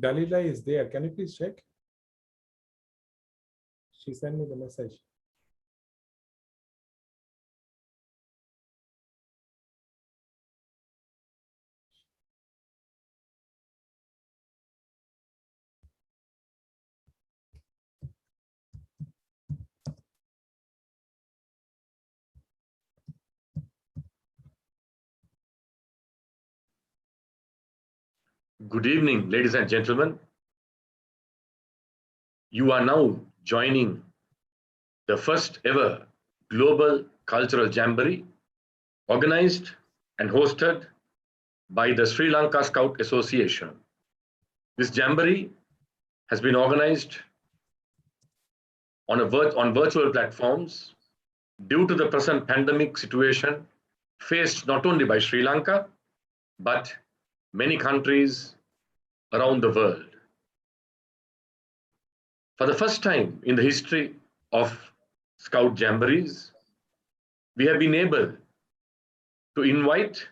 Dalila is there. Can you please check? She sent me the message. Good evening, ladies and gentlemen. You are now joining the first ever Global Cultural Jamboree organized and hosted by the Sri Lanka Scout Association. This jamboree has been organized on virtual platforms due to the present pandemic situation faced not only by Sri Lanka, but many countries around the world. For the first time in the history of Scout Jamborees, we have been able to invite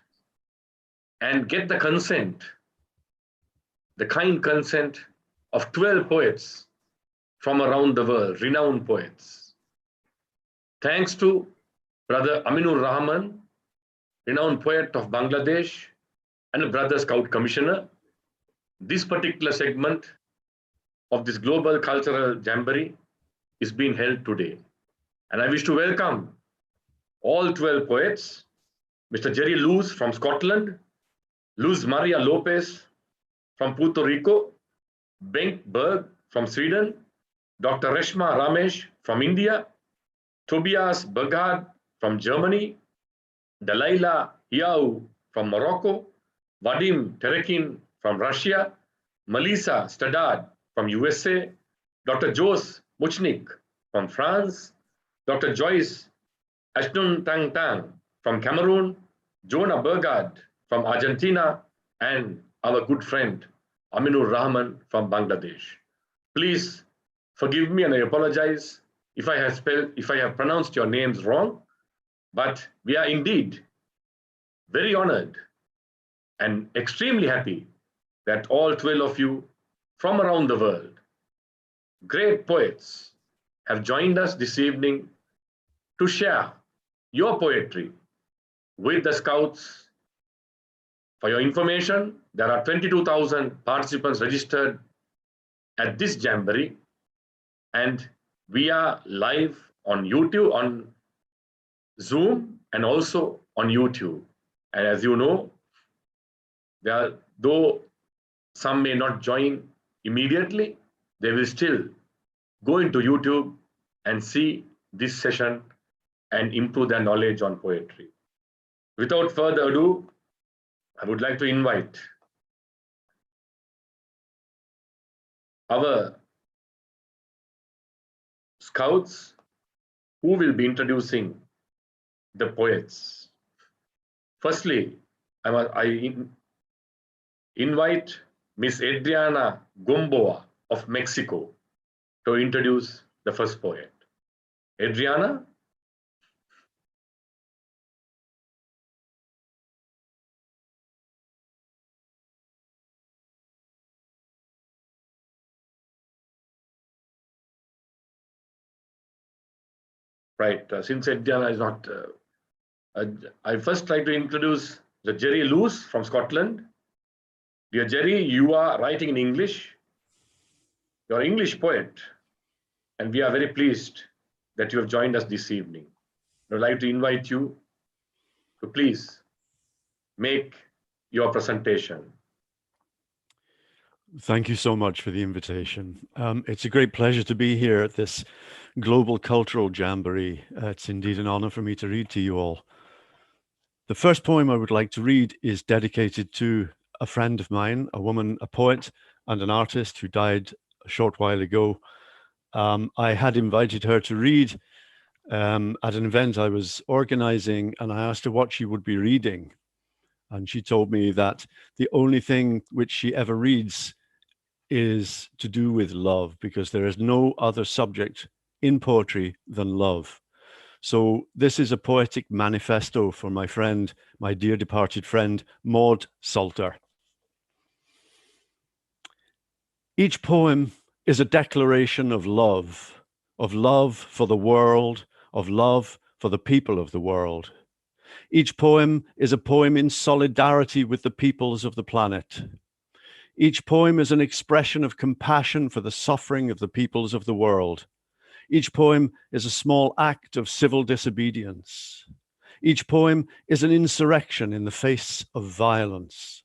and get the consent, the kind consent of 12 poets from around the world, renowned poets. Thanks to Brother Amino Rahman, renowned poet of Bangladesh and a Brother Scout Commissioner, this particular segment of this Global Cultural Jamboree is being held today. And I wish to welcome all 12 poets, Mr. Jerry Luz from Scotland, Luz Maria Lopez from Puerto Rico, Bengt Berg from Sweden, Dr. Reshma Ramesh from India, Tobias Bergard from Germany, Dalaila Hiau from Morocco, Vadim Terekin from Russia, Melissa Stadad from USA, Dr. Jose Muknik from France, Dr. Joyce Ashnun Tang Tang from Cameroon, Jonah Berger from Argentina, and our good friend Amino Rahman from Bangladesh. Please forgive me and I apologize if I have pronounced your names wrong, but we are indeed very honored and extremely happy that all 12 of you from around the world, great poets, have joined us this evening to share your poetry with the Scouts. For your information, there are 22,000 participants registered at this Jamboree, and we are live on YouTube, on Zoom, and also on YouTube. And as you know, though some may not join immediately, they will still go into YouTube and see this session and improve their knowledge on poetry. Without further ado, I would like to invite our Scouts who will be introducing the poets. Firstly, I invite Miss Adriana Gomboa of Mexico to introduce the first poet. Adriana? Right, since Adriana is not, I first try to introduce the Jerry Luz from Scotland. Dear Jerry, you are writing in English. You're an English poet, and we are very pleased that you have joined us this evening. I would like to invite you to please make your presentation. Thank you so much for the invitation. It's a great pleasure to be here at this Global Cultural Jamboree. It's indeed an honor for me to read to you all. The first poem I would like to read is dedicated to a friend of mine, a woman, a poet and an artist who died a short while ago. I had invited her to read at an event I was organizing, and I asked her what she would be reading. And she told me that the only thing which she ever reads is to do with love, because there is no other subject in poetry than love. So this is a poetic manifesto for my friend, my dear departed friend, Maud Salter. Each poem is a declaration of love for the world, of love for the people of the world. Each poem is a poem in solidarity with the peoples of the planet. Each poem is an expression of compassion for the suffering of the peoples of the world. Each poem is a small act of civil disobedience. Each poem is an insurrection in the face of violence.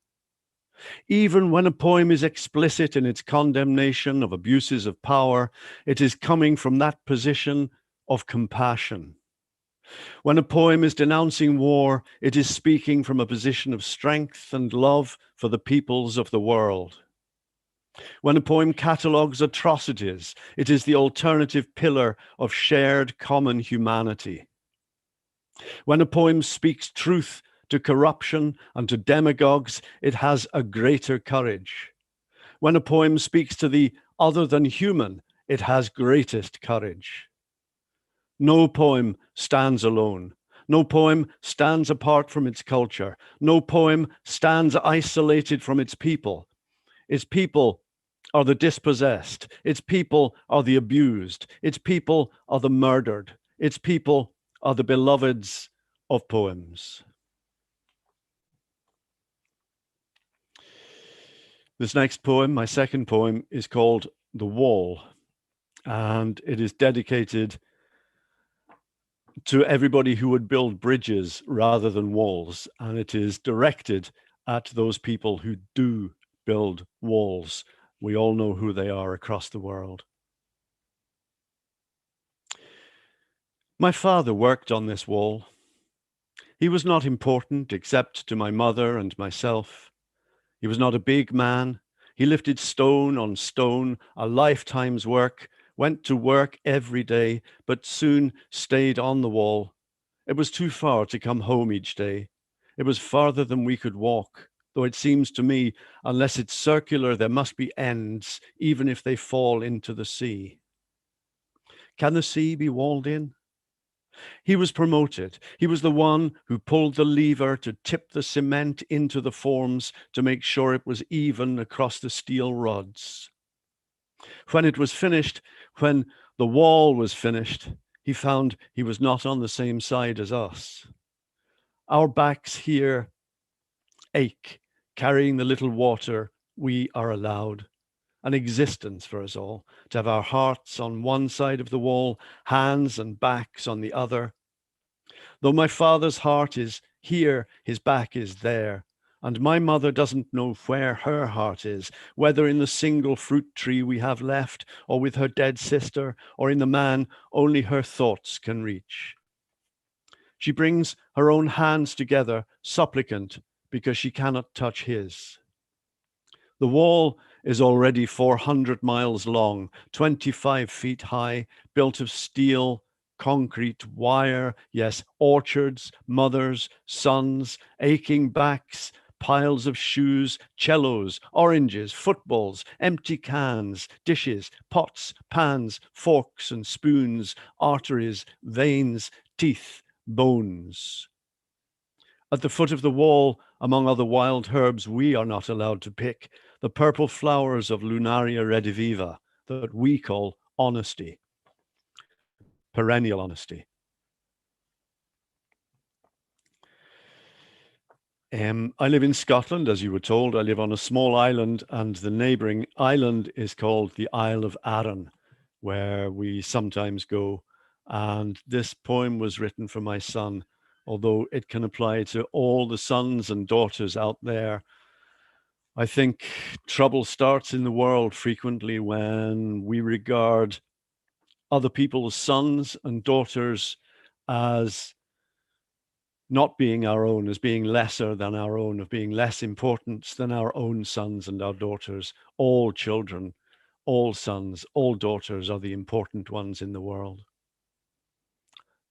Even when a poem is explicit in its condemnation of abuses of power, it is coming from that position of compassion. When a poem is denouncing war, it is speaking from a position of strength and love for the peoples of the world. When a poem catalogues atrocities, it is the alternative pillar of shared common humanity. When a poem speaks truth to corruption and to demagogues, it has a greater courage. When a poem speaks to the other than human, it has greatest courage. No poem stands alone. No poem stands apart from its culture. No poem stands isolated from its people. Its people are the dispossessed. Its people are the abused. Its people are the murdered. Its people are the beloveds of poems. This next poem, my second poem, is called The Wall, and it is dedicated to everybody who would build bridges rather than walls, and it is directed at those people who do build walls. We all know who they are across the world. My father worked on this wall. He was not important except to my mother and myself. He was not a big man. He lifted stone on stone, a lifetime's work, went to work every day, but soon stayed on the wall. It was too far to come home each day. It was farther than we could walk, though it seems to me, unless it's circular, there must be ends, even if they fall into the sea. Can the sea be walled in? He was promoted. He was the one who pulled the lever to tip the cement into the forms to make sure it was even across the steel rods. When it was finished, when the wall was finished, he found he was not on the same side as us. Our backs here ache, carrying the little water we are allowed. An existence for us all, to have our hearts on one side of the wall, hands and backs on the other. Though my father's heart is here, his back is there. And my mother doesn't know where her heart is, whether in the single fruit tree we have left, or with her dead sister, or in the man only her thoughts can reach. She brings her own hands together, supplicant, because she cannot touch his. The wall is already 400 miles long, 25 feet high, built of steel, concrete, wire, yes, orchards, mothers, sons, aching backs, piles of shoes, cellos, oranges, footballs, empty cans, dishes, pots, pans, forks and spoons, arteries, veins, teeth, bones. At the foot of the wall, among other wild herbs we are not allowed to pick, the purple flowers of Lunaria rediviva that we call honesty, perennial honesty. I live in Scotland, as you were told. I live on a small island, and the neighboring island is called the Isle of Arran, where we sometimes go. And this poem was written for my son, although it can apply to all the sons and daughters out there. I think trouble starts in the world frequently when we regard other people's sons and daughters as not being our own, as being lesser than our own, of being less important than our own sons and our daughters. All children, all sons, all daughters are the important ones in the world.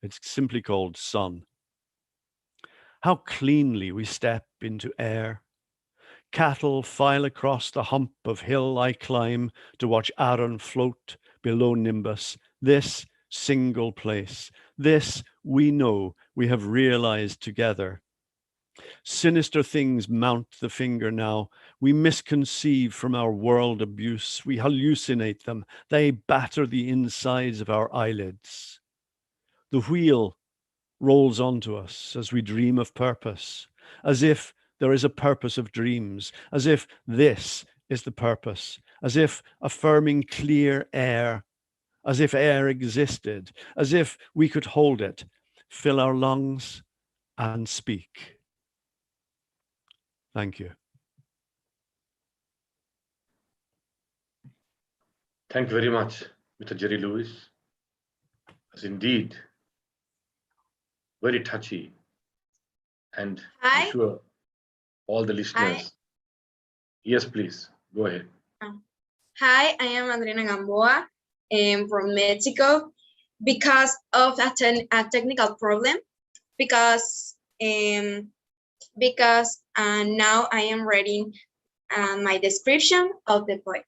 It's simply called son. How cleanly we step into air. Cattle file across the hump of hill I climb to watch Arran float below Nimbus. This single place, this we know we have realized together. Sinister things mount the finger now. We misconceive from our world abuse. We hallucinate them. They batter the insides of our eyelids. The wheel rolls onto us as we dream of purpose, as if there is a purpose of dreams, as if this is the purpose, as if affirming clear air, as if air existed, as if we could hold it, fill our lungs and speak. Thank you. Thank you very much, Mr. Jerry Lewis. It's indeed very touchy, and I'm sure all the listeners. Yes, please, go ahead. Hi, I am Adriana Gamboa. I'm from Mexico. Because of a technical problem, because now I am reading my description of the poet.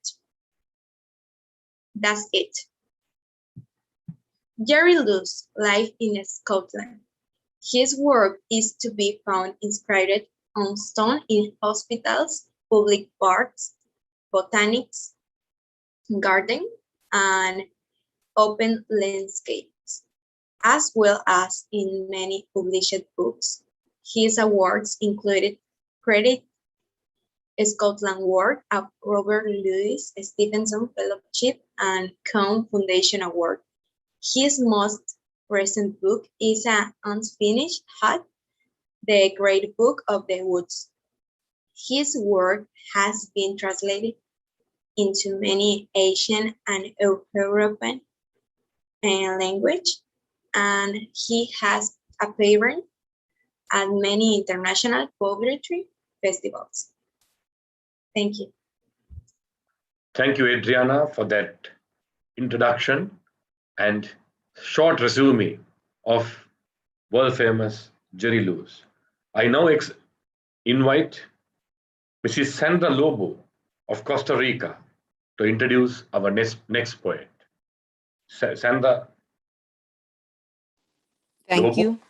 That's it. Jerry Lewis, life in Scotland. His work is to be found inscribed on stone in hospitals, public parks, botanics, gardens, and open landscapes, as well as in many published books. His awards included Credit Scotland Award, a Robert Louis Stevenson Fellowship, and Cone Foundation Award. His most recent book is An Unfinished Hut, The Great Book of the Woods. His work has been translated into many Asian and European language, and he has appeared at many international poetry festivals. Thank you. Thank you, Adriana, for that introduction and short resume of world-famous Jerry Lewis. I now invite Mrs. Sandra Lobo of Costa Rica to introduce our next poet. Sandra. Thank Lobo. you.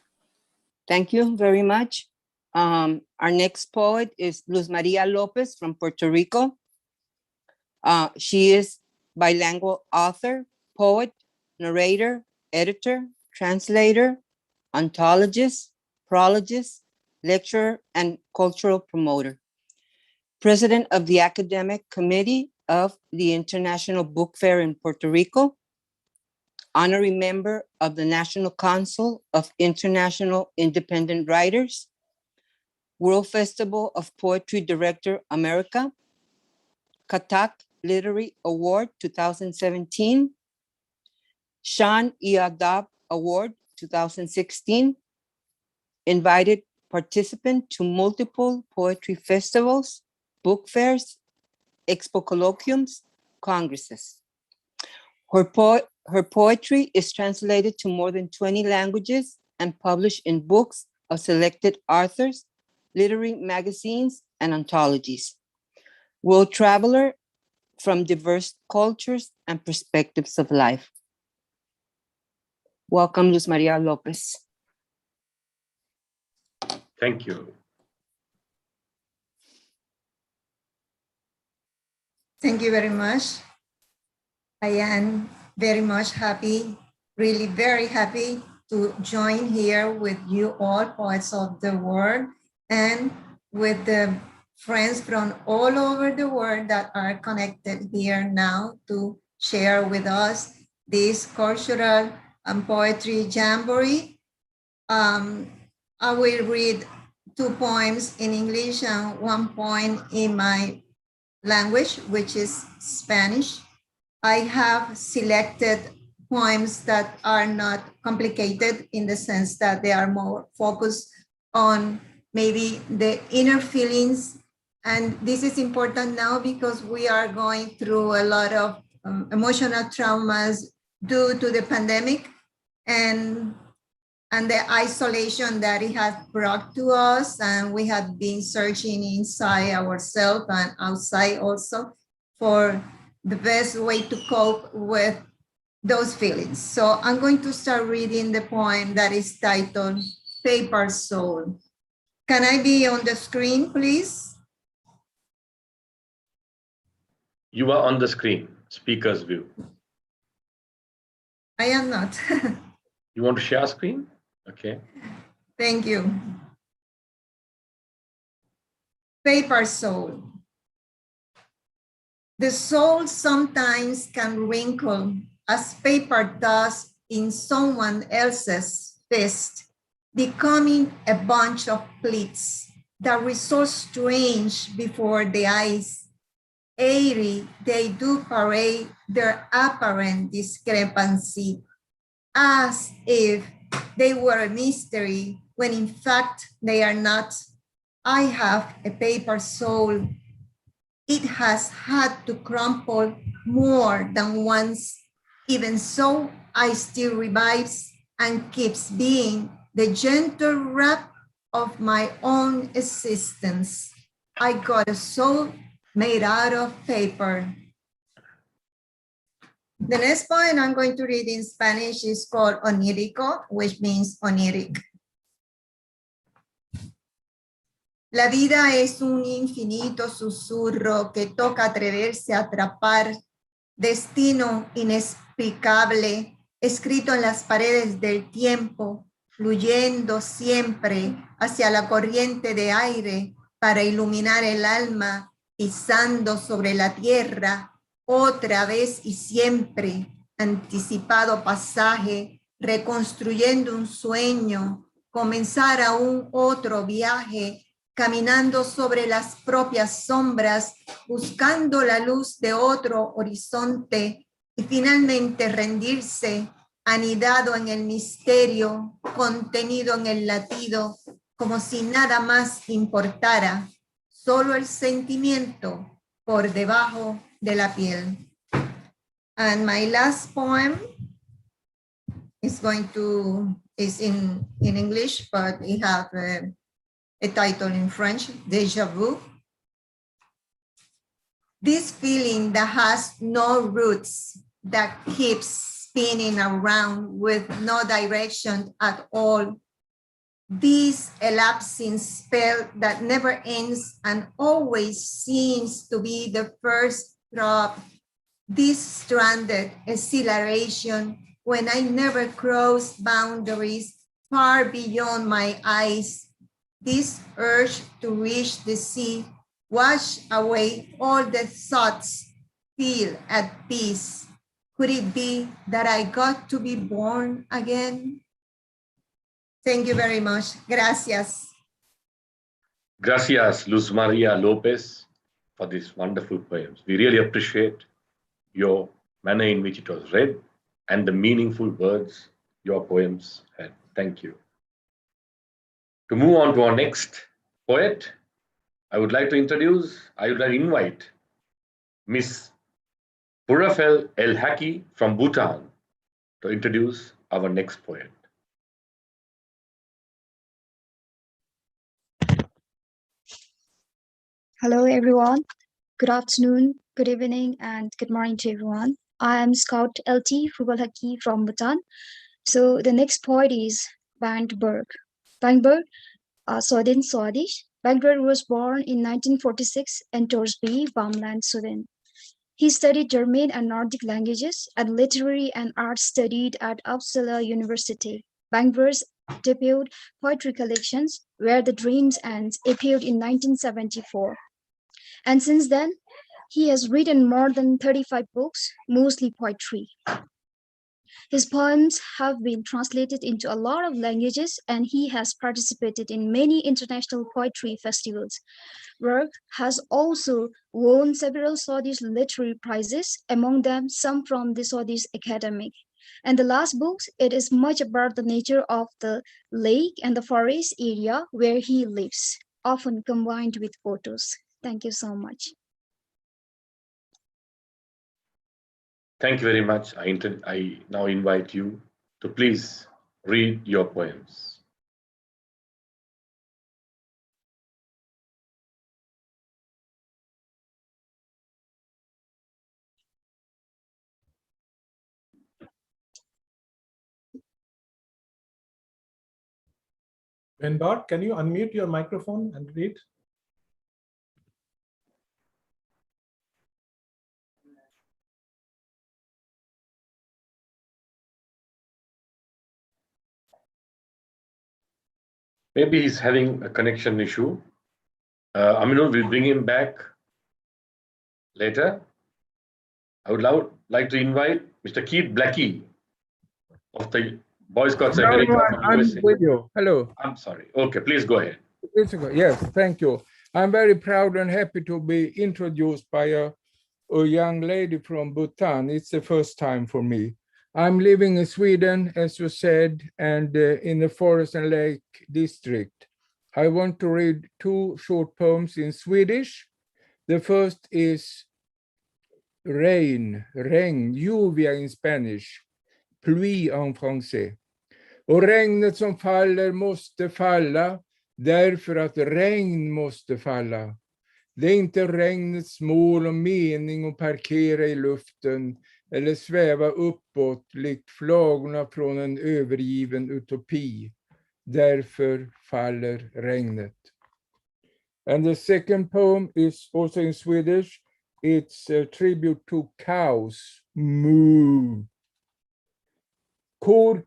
Thank you very much. Our next poet is Luz Maria Lopez from Puerto Rico. She is bilingual author, poet, narrator, editor, translator, ontologist, prologist, lecturer, and cultural promoter. President of the Academic Committee of the International Book Fair in Puerto Rico, honorary member of the National Council of International Independent Writers, World Festival of Poetry Director America, Katak Literary Award 2017, Shan Iadab Award 2016, invited participant to multiple poetry festivals, book fairs, expo colloquiums, congresses. Her poetry is translated to more than 20 languages and published in books of selected authors, literary magazines, and anthologies. World traveler from diverse cultures and perspectives of life. Welcome, Luz Maria Lopez. Thank you. Thank you very much. I am very much happy, really very happy to join here with you all, poets of the world, and with the friends from all over the world that are connected here now to share with us this cultural and poetry jamboree. I will read 2 poems in English and 1 poem in my language, which is Spanish. I have selected poems that are not complicated in the sense that they are more focused on maybe the inner feelings. And this is important now because we are going through a lot of emotional traumas due to the pandemic and the isolation that it has brought to us. And we have been searching inside ourselves and outside also for the best way to cope with those feelings. So I'm going to start reading the poem that is titled Paper Soul. Can I be on the screen, please? You are on the screen, speaker's view. I am not. You want to share screen? Okay. Thank you. Paper soul. The soul sometimes can wrinkle as paper does in someone else's fist, becoming a bunch of pleats that result strange before the eyes. Airy, they do parade their apparent discrepancy as if they were a mystery, when in fact they are not. I have a paper soul. It has had to crumple more than once. Even so, I still revives and keeps being the gentle wrap of my own existence. I got a soul made out of paper. The next poem I'm going to read in Spanish is called Onírico, which means oniric. La vida es un infinito susurro que toca atreverse a atrapar, destino inexplicable, escrito en las paredes del tiempo, fluyendo siempre hacia la corriente de aire para iluminar el alma, pisando sobre la tierra, otra vez y siempre, anticipado pasaje, reconstruyendo un sueño, comenzar aún otro viaje, caminando sobre las propias sombras, buscando la luz de otro horizonte y finalmente rendirse, anidado en el misterio, contenido en el latido, como si nada más importara, solo el sentimiento por debajo de la piel. And my last poem is in English, but it have a title in French, Déjà Vu. This feeling that has no roots, that keeps spinning around with no direction at all. This elapsing spell that never ends and always seems to be the first drop. This stranded exhilaration when I never cross boundaries far beyond my eyes. This urge to reach the sea, wash away all the thoughts, feel at peace. Could it be that I got to be born again? Thank you very much. Gracias. Gracias, Luz Maria Lopez, for these wonderful poems. We really appreciate your manner in which it was read and the meaningful words your poems had. Thank you. To move on to our next poet, I would like to invite Miss Purafel El Haki from Bhutan to introduce our next poet. Hello, everyone. Good afternoon, good evening, and good morning to everyone. I am Scout LT Fubalhaki from Bhutan. So the next poet is Berg. Berg, Sweden Swedish. Berg was born in 1946 in Torsby, Värmland, Sweden. He studied German and Nordic languages and literary and art studied at Uppsala University. Berg's debut poetry collections, Where the Dreams End, appeared in 1974. And since then, he has written more than 35 books, mostly poetry. His poems have been translated into a lot of languages, and he has participated in many international poetry festivals. Berg has also won several Swedish literary prizes, among them some from the Swedish Academy. And the last books, it is much about the nature of the lake and the forest area where he lives, often combined with photos. Thank you so much. Thank you very much. I now invite you to please read your poems. Vendor, can you unmute your microphone and read? Maybe he's having a connection issue. Amino will bring him back later. I would like to invite Mr. Keith Blackie of the Boy Scouts Hello, America everyone. from I'm USA. with you. Hello. I'm sorry. Okay, please go ahead. Yes, thank you. I'm very proud and happy to be introduced by a young lady from Bhutan. It's the first time for me. I'm living in Sweden, as you said, and in the Forest and Lake District. I want to read two short poems in Swedish. The first is regn, lluvia in Spanish, pluie en français. Och regnet som faller måste falla därför att regn måste falla. Det är inte regnets mål och mening att parkera i luften eller sväva uppåt likt flagorna från en övergiven utopi. Därför faller regnet. And the second poem is also in Swedish. It's a tribute to cows. Moo. Kor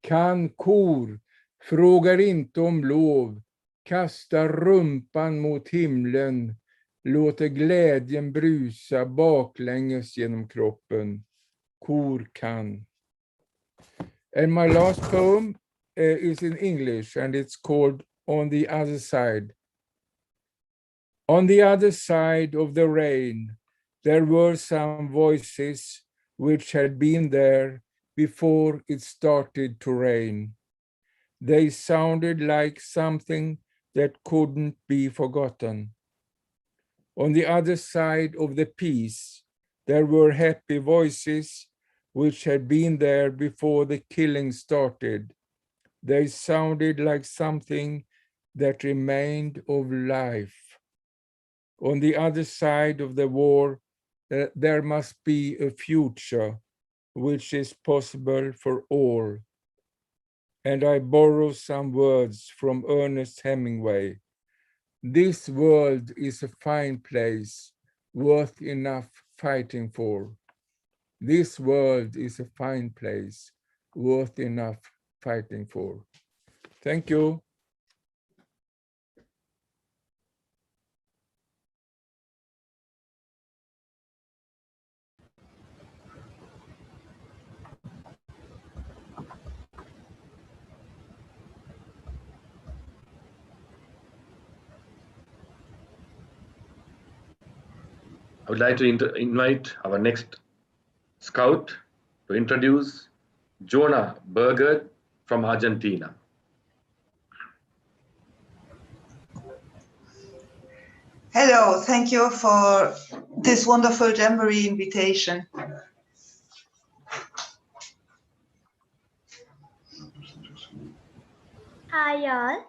kan kor, frågar inte om lov, kastar rumpan mot himlen, låter glädjen brusa baklänges genom kroppen. Kor kan. And my last poem is in English, and it's called On the Other Side. On the other side of the rain, there were some voices which had been there before it started to rain. They sounded like something that couldn't be forgotten. On the other side of the peace, there were happy voices which had been there before the killing started. They sounded like something that remained of life. On the other side of the war, there must be a future which is possible for all. And I borrow some words from Ernest Hemingway. This world is a fine place, worth enough fighting for. This world is a fine place, worth enough fighting for. Thank you. I would like to invite our next scout to introduce Jonah Berger from Argentina. Hello, thank you for this wonderful Jamboree invitation. Hi all.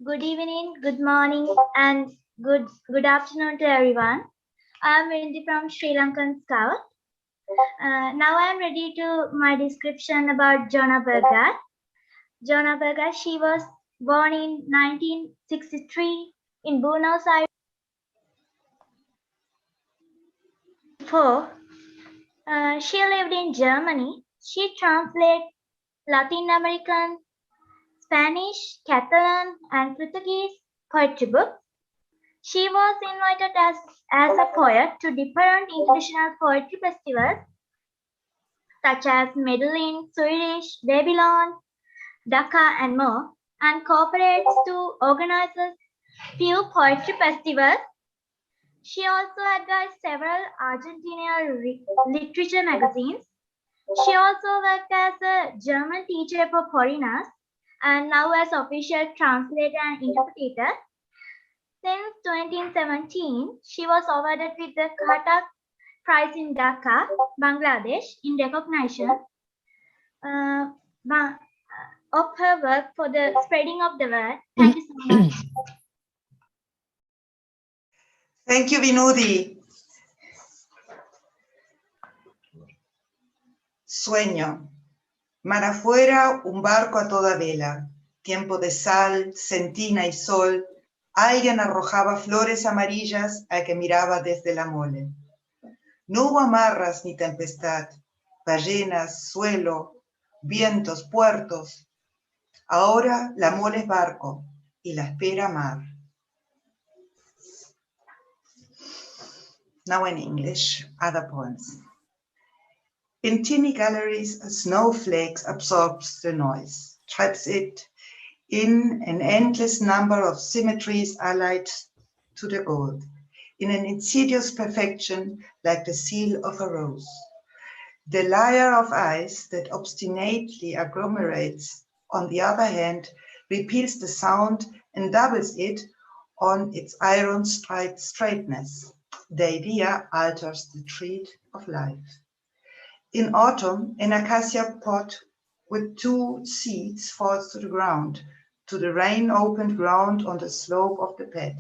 Good evening, good morning, and good afternoon to everyone. I'm Wendy from Sri Lankan Scout. Now I'm ready to my description about Jonah Berger. Jonah Berger, she was born in 1963 in Buenos Aires. She lived in Germany. She translated Latin American, Spanish, Catalan, and Portuguese poetry books. She was invited as a poet to different international poetry festivals such as Medellin, Swedish, Babylon, Dhaka, and more, and cooperates to organize a few poetry festivals. She also advised several Argentinian literature magazines. She also worked as a German teacher for foreigners and now as official translator and interpreter. Since 2017, she was awarded with the Khatak Prize in Dhaka, Bangladesh, in recognition of her work for the spreading of the word. Thank you so much. Thank you, Vinudi. Sueño. Mar afuera, un barco a toda vela. tiempo de sal, centina y sol, alguien arrojaba flores amarillas al que miraba desde la mole. No hubo amarras ni tempestad, ballenas, suelo, vientos, puertos. Ahora la mole es barco y la espera mar. Now in English, other poems. In teeny galleries, a snowflake absorbs the noise, traps it in an endless number of symmetries allied to the gold, in an insidious perfection like the seal of a rose. The layer of ice that obstinately agglomerates, on the other hand, repeals the sound and doubles it on its iron straightness. The idea alters the treat of life. In autumn, an acacia pot with 2 seeds falls to the ground, to the rain-opened ground on the slope of the bed.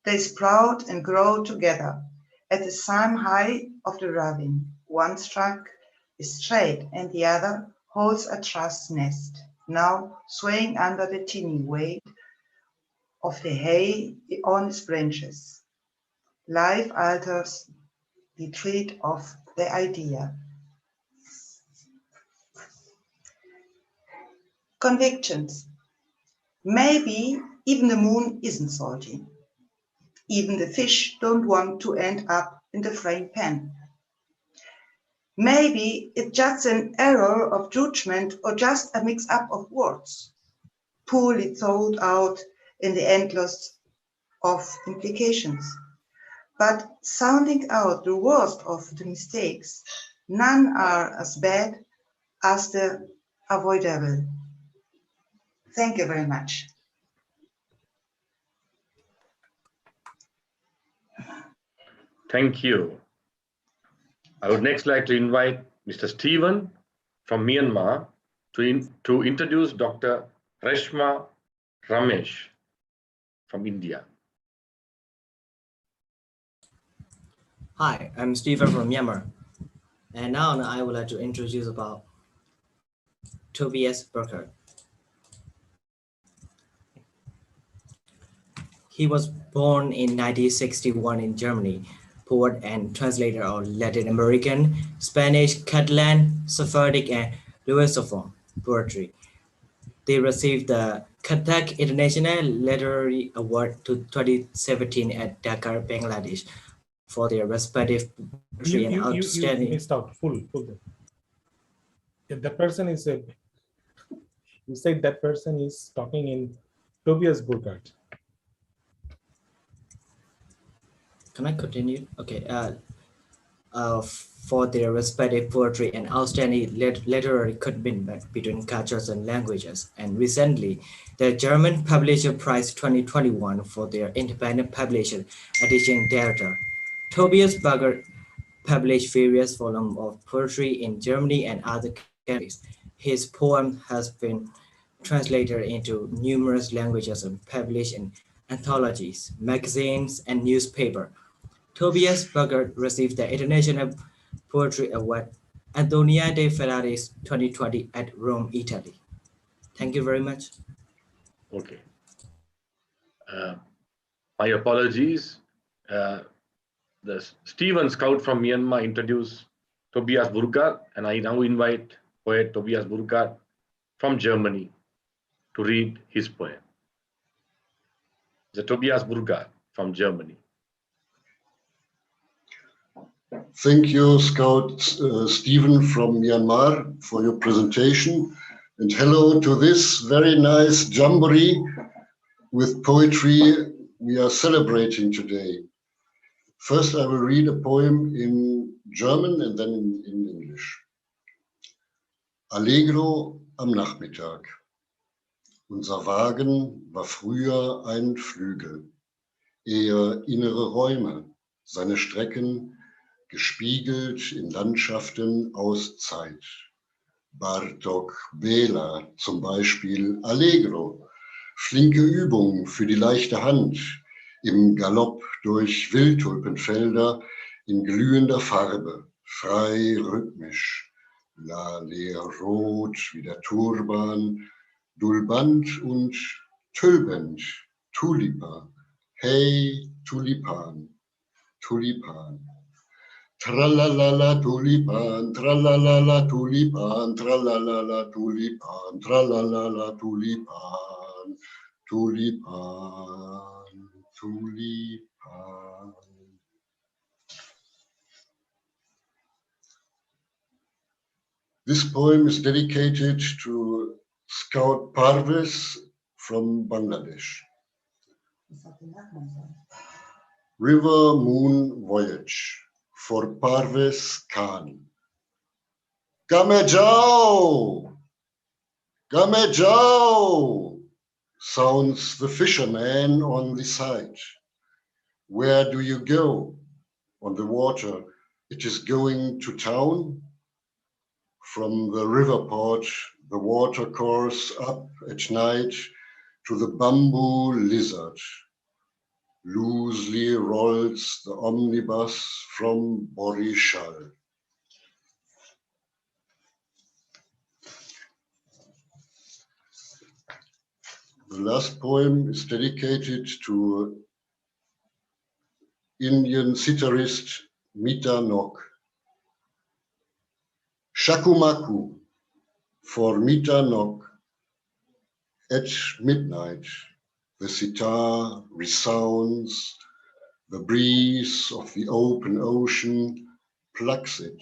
They sprout and grow together at the same height of the ravine. One trunk is straight and the other holds a truss nest, now swaying under the teeny weight of the hay on its branches. Life alters the treat of the idea. Convictions. Maybe even the moon isn't salty. Even the fish don't want to end up in the frying pan. Maybe it's just an error of judgment or just a mix-up of words, poorly thought out in the endless of implications. But sounding out the worst of the mistakes, none are as bad as the avoidable. Thank you very much. Thank you. I would next like to invite Mr. Stephen from Myanmar to introduce Dr. Reshma Ramesh from India. Hi, I'm Stephen from Myanmar, and now I would like to introduce about Tobias Berger. He was born in 1961 in Germany, poet and translator of Latin American, Spanish, Catalan, Sephardic, and Lusophone poetry. They received the Kathak International Literary Award 2017 at Dhaka, Bangladesh, for their respective poetry and outstanding. You missed out full. If that person is you said that person is talking in Tobias Berger. Can I continue? Okay. For their respective poetry and outstanding literary commitment between cultures and languages. And recently, the German Publisher Prize 2021 for their independent publisher edition director. Tobias Berger published various volumes of poetry in Germany and other countries. His poem has been translated into numerous languages and published in anthologies, magazines, and newspapers. Tobias Berger received the International Poetry Award Antonia de Ferraris 2020 at Rome, Italy. Thank you very much. Okay. My apologies. The Stephen Scout from Myanmar introduced Tobias Berger, and I now invite poet Tobias Berger from Germany to read his poem. The Tobias Berger from Germany. Thank you, Scout Stephen from Myanmar, for your presentation. And hello to this very nice jamboree with poetry we are celebrating today. First, I will read a poem in German and then in English. Allegro am Nachmittag. Unser Wagen war früher ein Flügel, eher innere Räume, seine Strecken gespiegelt in Landschaften aus Zeit. Bartók Béla zum Beispiel Allegro, flinke Übung für die leichte Hand im Galopp durch Wildtulpenfelder in glühender Farbe, frei rhythmisch, Lale rot wie der Turban, Dulband und Tülbend, Tulipa, hey Tulipan, Tulipan. Tralalala tulipan, tralalala tulipan, tralalala tulipan, tralalala tulipan, tulipan, tulipan. This poem is dedicated to Scout Parvez from Bangladesh. River Moon Voyage for Parvez Khan. Game jao! Game jao! Sounds the fisherman on the side. Where do you go? On the water. It is going to town. From the river port, the water course up at night to the bamboo lizard. Loosely rolls the omnibus from Borishal. The last poem is dedicated to Indian sitarist Mita Nok. Shakumaku for Mita Nok. At midnight, the sitar resounds, the breeze of the open ocean plucks it,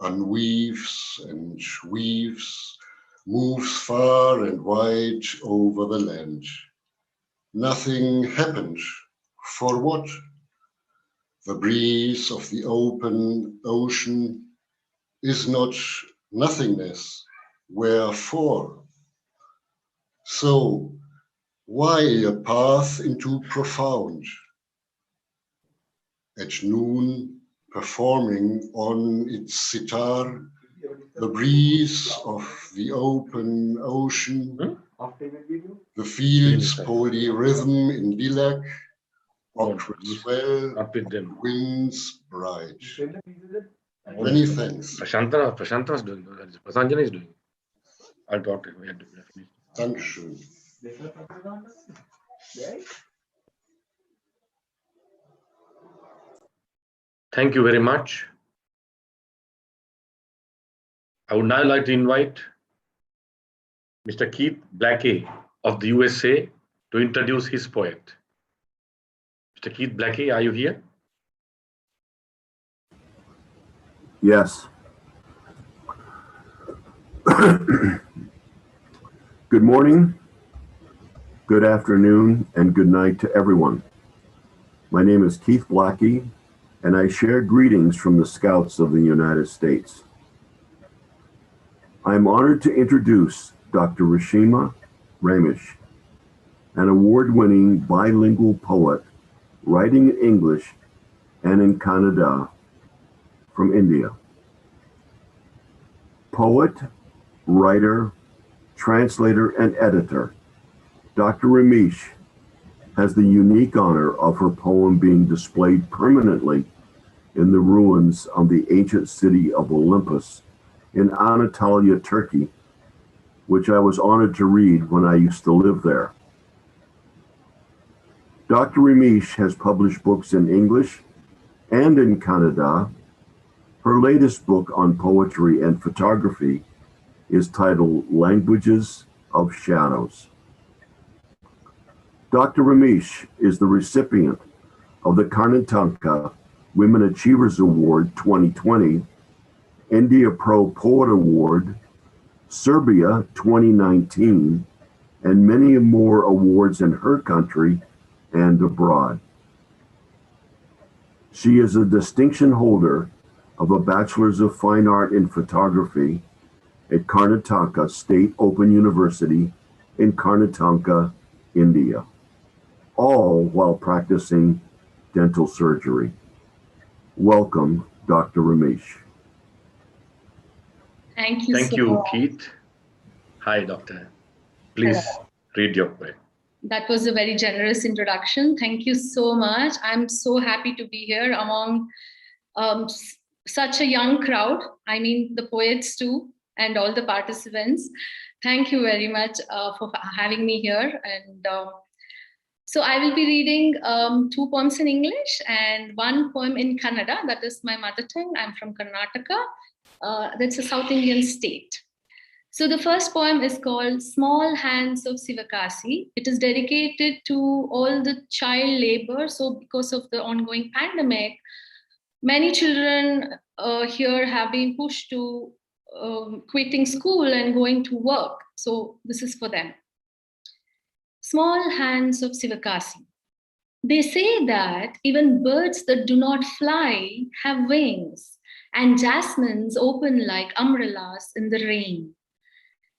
unweaves and weaves, moves far and wide over the land. Nothing happened. For what? The breeze of the open ocean is not nothingness. Wherefore? So, why a path into profound? At noon, performing on its sitar, the breeze of the open ocean, the field's polyrhythm in lilac, awkward swell, winds bright. Many thanks. Prashanta was doing it. Prasanjana is doing it. I'll talk to him. We had to finish. Dankeschön. Thank you very much. I would now like to invite Mr. Keith Blackie of the USA to introduce his poet. Mr. Keith Blackie, are you here? Yes. Good morning, good afternoon, and good night to everyone. My name is Keith Blackie, and I share greetings from the Scouts of the United States. I'm honored to introduce Dr. Rashima Ramesh, an award-winning bilingual poet writing in English and in Kannada from India. Poet, writer, translator, and editor, Dr. Ramesh has the unique honor of her poem being displayed permanently in the ruins of the ancient city of Olympus in Anatolia, Turkey, which I was honored to read when I used to live there. Dr. Ramesh has published books in English and in Kannada. Her latest book on poetry and photography is titled Languages of Shadows. Dr. Ramesh is the recipient of the Karnataka Women Achievers Award 2020, India Pro Poet Award, Serbia 2019, and many more awards in her country and abroad. She is a distinction holder of a Bachelor's of Fine Art in Photography at Karnataka State Open University in Karnataka, India, all while practicing dental surgery. Welcome, Dr. Ramesh. Thank you. Thank you, Keith. Hi, Doctor. Please read your poem. That was a very generous introduction. Thank you so much. I'm so happy to be here among such a young crowd. I mean, the poets too, and all the participants. Thank you very much for having me here. And so I will be reading 2 poems in English and 1 poem in Kannada. That is my mother tongue. I'm from Karnataka. That's a South Indian state. So the first poem is called Small Hands of Sivakasi. It is dedicated to all the child labor. So because of the ongoing pandemic, many children here have been pushed to quitting school and going to work. So this is for them. Small hands of Sivakasi. They say that even birds that do not fly have wings, and jasmines open like umbrellas in the rain.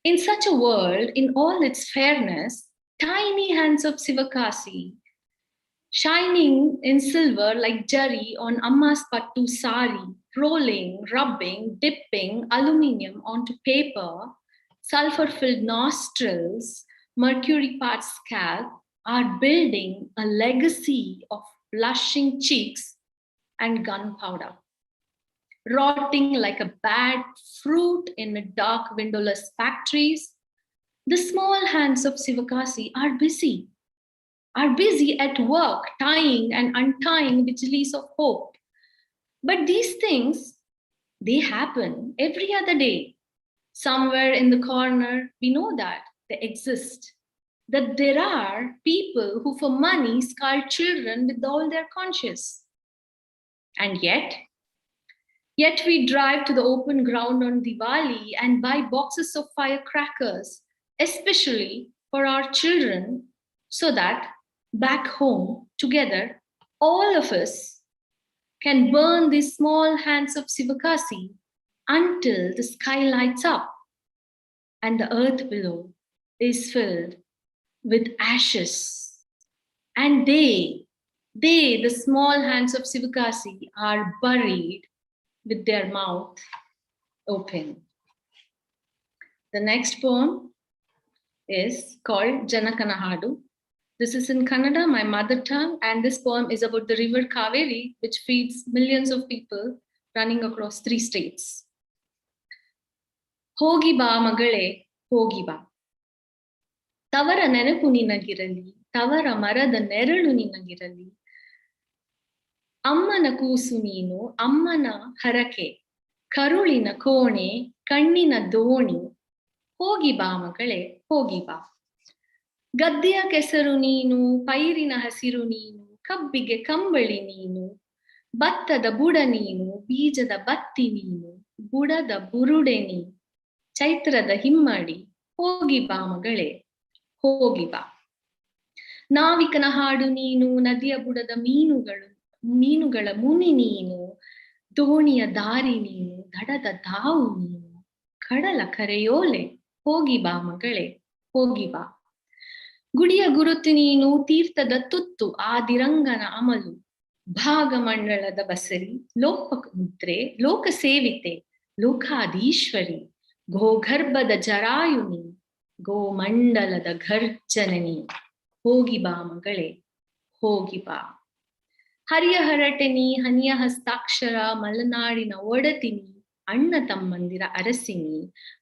In such a world, in all its fairness, tiny hands of Sivakasi, shining in silver like jari on Amma's pattu sari, rolling, rubbing, dipping aluminium onto paper, sulfur-filled nostrils, mercury-part scalp, are building a legacy of blushing cheeks and gunpowder. Rotting like a bad fruit in dark windowless factories, the small hands of Sivakasi are busy at work, tying and untying vigilies of hope. But these things, they happen every other day. Somewhere in the corner, we know that they exist. That there are people who for money scar children with all their conscience. And yet we drive to the open ground on Diwali and buy boxes of firecrackers, especially for our children, so that back home, together, all of us can burn these small hands of Sivakasi until the sky lights up and the earth below is filled with ashes. And they, the small hands of Sivakasi, are buried with their mouth open. The next poem is called Janakanahadu. This is in Kannada, my mother tongue, and this poem is about the river Kaveri, which feeds millions of people running across 3 states. Hogi ba magale, hogi ba. Tavara nenepu ninagirali, tavara marada neralu ninagirali. Ammana ಕೂಸು ನೀನು, ಅಮ್ಮನ ಹರಕೆ, ಕರುಳಿನ ಕೋಣೆ, ಕಣ್ಣಿನ ದೋಣಿ, ಹೋಗಿ ಬಾ ಮಗಳೇ, ಹೋಗಿ ಬಾ. ಗದ್ದೆಯ ಕೆಸರು ನೀನು, ಪೈರಿನ ಹಸಿರು ನೀನು, ಕಬ್ಬಿಗೆ ಕಂಬಳಿ ನೀನು, ಭತ್ತದ ಬುಡ ನೀನು, ಬೀಜದ ಬತ್ತಿ ನೀನು, ಬುಡದ ಬುರುಡೆ ನೀ, ಚೈತ್ರದ ಹಿಮ್ಮಡಿ, ಹೋಗಿ ಬಾ ಮಗಳೇ, ಹೋಗಿ ಬಾ. ನಾವಿಕನ ಹಾಡು ನೀನು, ನದಿಯ ಬುಡದ ಮೀನುಗಳ ಮುನಿ ನೀನು, ದೋಣಿಯ ದಾರಿ ನೀನು, ದಡದ ದಾವು ನೀನು, ಕಡಲ ಕರೆಯೋಲೆ, ಹೋಗಿ ಬಾ ಮಗಳೇ, ಹೋಗಿ ಬಾ. ಗುಡಿಯ ಗುರುತು ನೀನು, ತೀರ್ಥದ ತುತ್ತು, ಆದಿರಂಗನ ಅಮಲು, ಭಾಗಮಂಡಲದ ಬಸರಿ, ಲೋಕಮುದ್ರೆ, ಲೋಕ ಸೇವಿತೆ, ಲೋಕಾಧೀಶ್ವರಿ, ಗೋಗರ್ಭದ ಜರಾಯುನಿ, ಗೋಮಂಡಲದ ಘರ್ಜನನಿ, ಹೋಗಿ ಬಾ ಮಗಳೇ, ಹೋಗಿ ಬಾ. ಹರಿಯ ಹರಟೆನಿ, ಹನಿಯ ಹಸ್ತಾಕ್ಷರ, ಮಲೆನಾಡಿನ ಒಡತಿನಿ, ಅಣ್ಣ ತಮ್ಮಂದಿರ ಅರಸಿನಿ,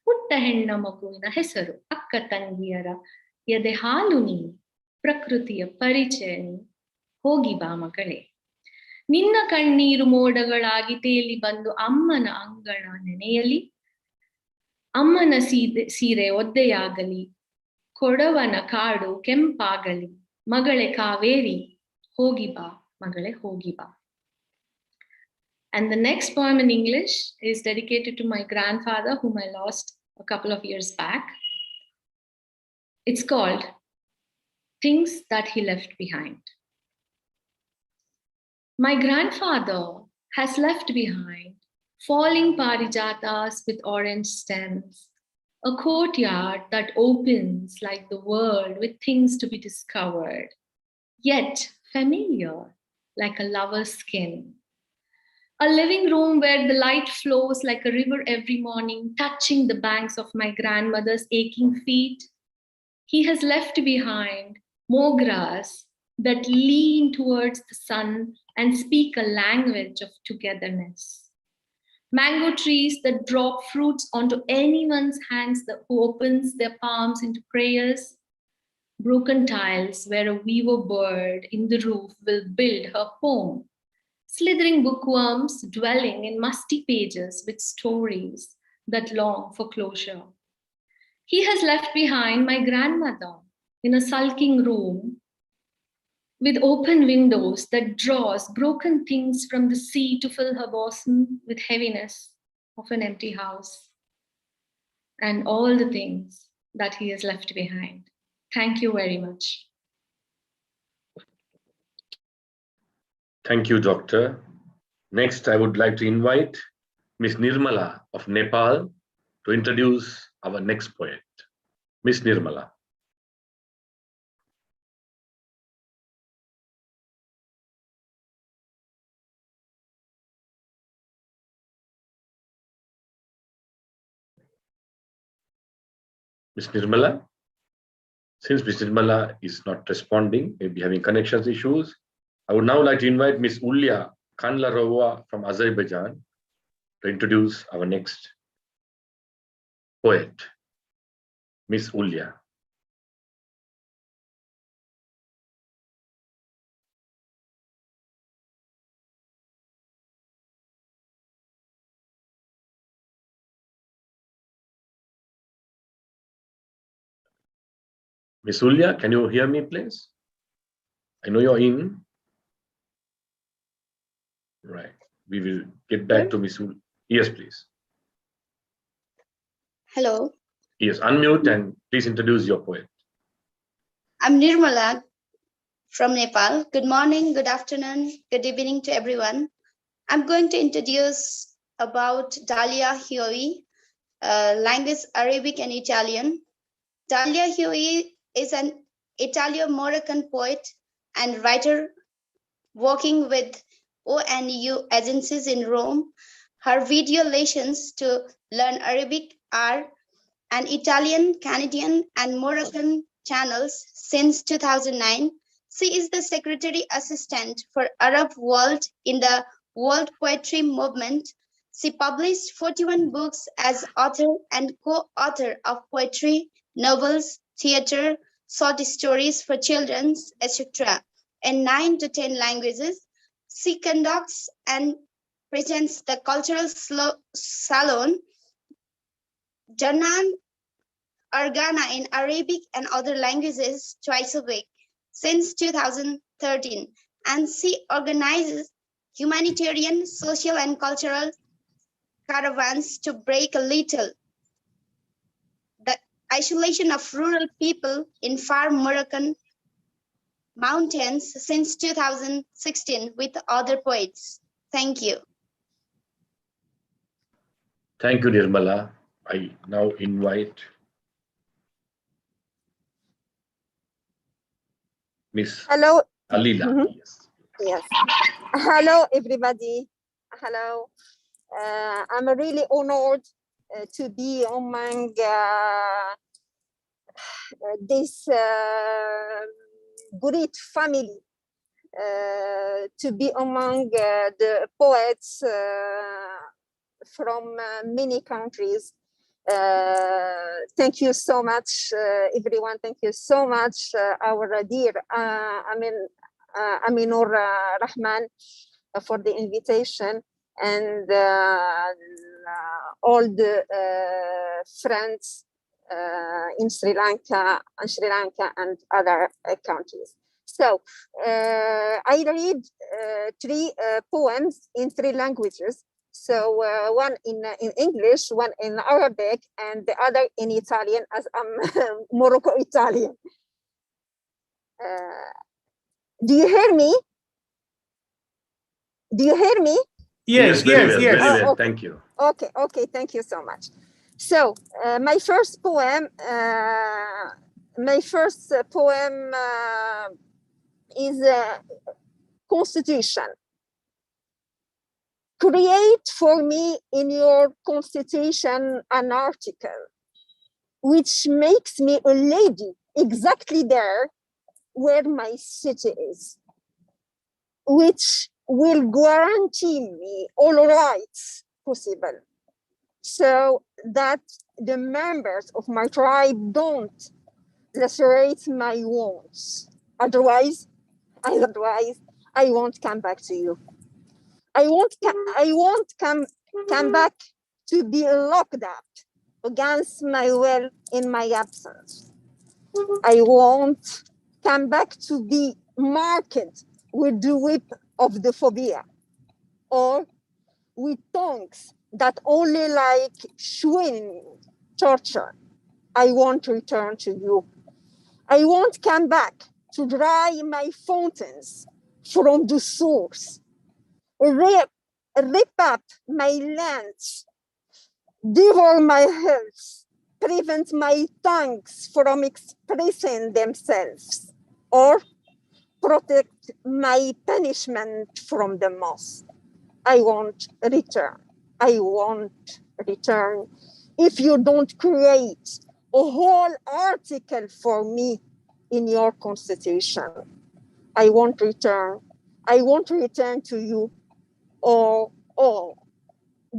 ಪುಟ್ಟ ಹೆಣ್ಣ ಮಗುವಿನ ಹೆಸರು, ಅಕ್ಕ ತಂಗಿಯರ ಎದೆ ಹಾಲು ನೀ, ಪ್ರಕೃತಿಯ ಪರಿಚಯ ನೀ, ಹೋಗಿ ಬಾ ಮಗಳೇ. ನಿನ್ನ ಕಣ್ಣೀರು ಮೋಡಗಳಾಗಿ ತೇಲಿ ಬಂದು ಅಮ್ಮನ ಅಂಗಣ ನೆನೆಯಲಿ, ಅಮ್ಮನ ಸೀರೆ ಒದ್ದೆಯಾಗಲಿ, ಕೊಡವನ ಕಾಡು ಕೆಂಪಾಗಲಿ, ಮಗಳೇ ಕಾವೇರಿ, ಹೋಗಿ ಬಾ ಮಗಳೇ, ಹೋಗಿ ಬಾ. And the next poem in English is dedicated to my grandfather, whom I lost a couple of years back. It's called Things That He Left Behind. My grandfather has left behind falling parijatas with orange stems, a courtyard that opens like the world with things to be discovered, yet familiar like a lover's skin. A living room where the light flows like a river every morning, touching the banks of my grandmother's aching feet. He has left behind mogras that lean towards the sun and speak a language of togetherness. mango trees that drop fruits onto anyone's hands who opens their palms into prayers, broken tiles where a weaver bird in the roof will build her home, slithering bookworms dwelling in musty pages with stories that long for closure. He has left behind my grandmother in a sulking room with open windows that draws broken things from the sea to fill her bosom with heaviness of an empty house, and all the things that he has left behind. Thank you very much. Thank you, Doctor. Next, I would like to invite Ms. Nirmala of Nepal to introduce our next poet. Ms. Nirmala. Ms. Nirmala? Since Ms. Nirmala is not responding, maybe having connections issues, I would now like to invite Ms. Ulya Kanlarova from Azerbaijan to introduce our next poet, Ms. Ulya. Ms. Ulya, can you hear me, please? I know you're in. Right. We will get back to Ms. Ulya. Yes, please. Hello, Yes, unmute and please introduce your poet. I'm Nirmala from Nepal. Good morning, good afternoon, good evening to everyone. I'm going to introduce about Dalia Hioi, language Arabic and Italian. Dalia Hioi is an Italo-Moroccan poet and writer working with ONU agencies in Rome. Her video lessons to learn Arabic are an Italian, Canadian, and Moroccan channels since 2009. She is the Secretary Assistant for Arab World in the World Poetry Movement. She published 41 books as author and co-author of poetry, novels, theater, short stories for children, etc. in 9 to 10 languages. She conducts and presents the cultural salon Janan Argana in Arabic and other languages twice a week since 2013, and she organizes humanitarian, social, and cultural caravans to break a little the isolation of rural people in far Moroccan mountains since 2016 with other poets. Thank you. Thank you, Nirmala. I now invite Miss Hello. Alila. Yes. Yes. Hello, everybody. Hello. I'm really honored to be among this great family, to be among the poets from many countries. Thank you so much, everyone. Thank you so much, our dear Amino Rahman, for the invitation, and all the friends in Sri Lanka and other countries. So I read 3 poems in 3 languages. So one in English, one in Arabic, and the other in Italian, as I'm Morocco-Italian. Do you hear me? Do you hear me? Yes, very well, very well. Okay. Thank you. Okay, thank you so much. So my first poem is Constitution. Create for me in your Constitution an article which makes me a lady exactly there where my city is, which will guarantee me all rights possible, so that the members of my tribe don't lacerate my wounds. Otherwise, I won't come back to you. I won't come back to be locked up against my will in my absence. I won't come back to be marked with the whip of the phobia or with tongues that only like showing torture. I won't return to you. I won't come back to dry my fountains from the source, rip up my lands, devour my health, prevent my tongues from expressing themselves, or protect my punishment from the most. I won't return. I won't return if you don't create a whole article for me in your constitution. I won't return. I won't return to you, oh,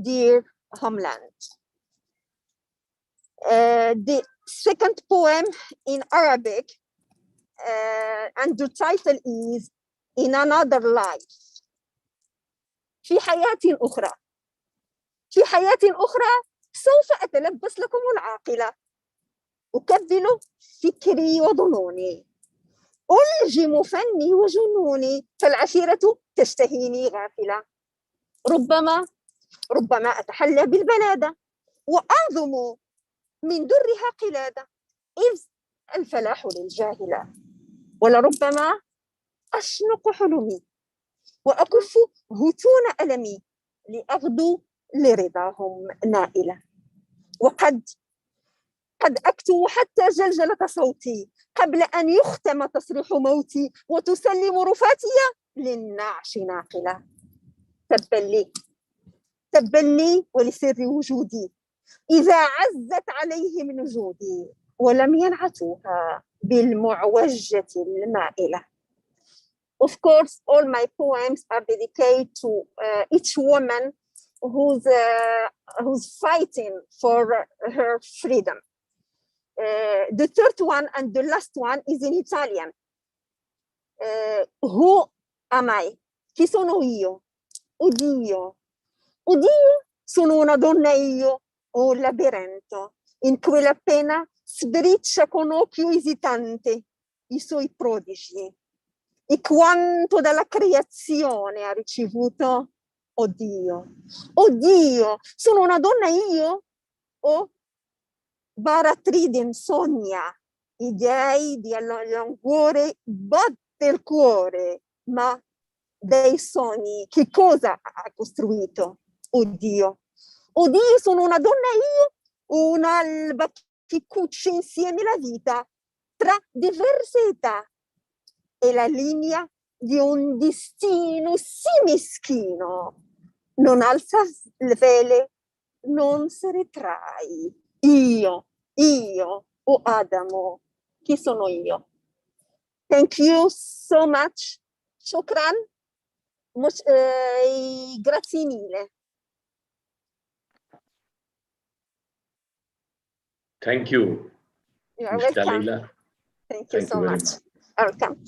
dear homeland. The second poem in Arabic, and the title is In Another Life. في حياة أخرى. في حياة أخرى سوف أتلبس لكم العاقلة. أكبل فكري وظنوني. ألجم فني وجنوني فالعشيرة تشتهيني غافلة. ربما أتحلى بالبلادة وأعظم من درها قلادة إذ الفلاح للجاهلة. ولربما أشنق حلمي وأكف هتون ألمي لأغدو لرضاهم نائلة. وقد أكتم حتى جلجلة صوتي قبل أن يختم تصريح موتي وتسلم رفاتي للنعش ناقلة. تبا لي ولسر وجودي إذا عزت عليهم نجودي ولم ينعتوها بالمعوجة المائلة. Of course, all my poems are dedicated to each woman who's fighting for her freedom. The third one and the last one is in Italian. Who am I? Chi sono io? Oddio. Oddio, sono una donna io, o un labirinto, in cui la pena sbriccia con occhio esitante i suoi prodigi. E quanto dalla creazione ha ricevuto? Oddio. Oddio, sono una donna io? O baratride insonnia, i dei di languore batte il cuore, ma dei sogni che cosa ha costruito? Oddio. Oddio, sono una donna io o un'alba che cuce insieme la vita tra diverse età e la linea di un destino sì meschino. Non alza le vele, non si ritrai. Io, o Adamo, chi sono io? Thank you so much. Shukran. Grazie mille. Thank you, You're Ms. welcome. Dalila. Thank you so very much. Welcome.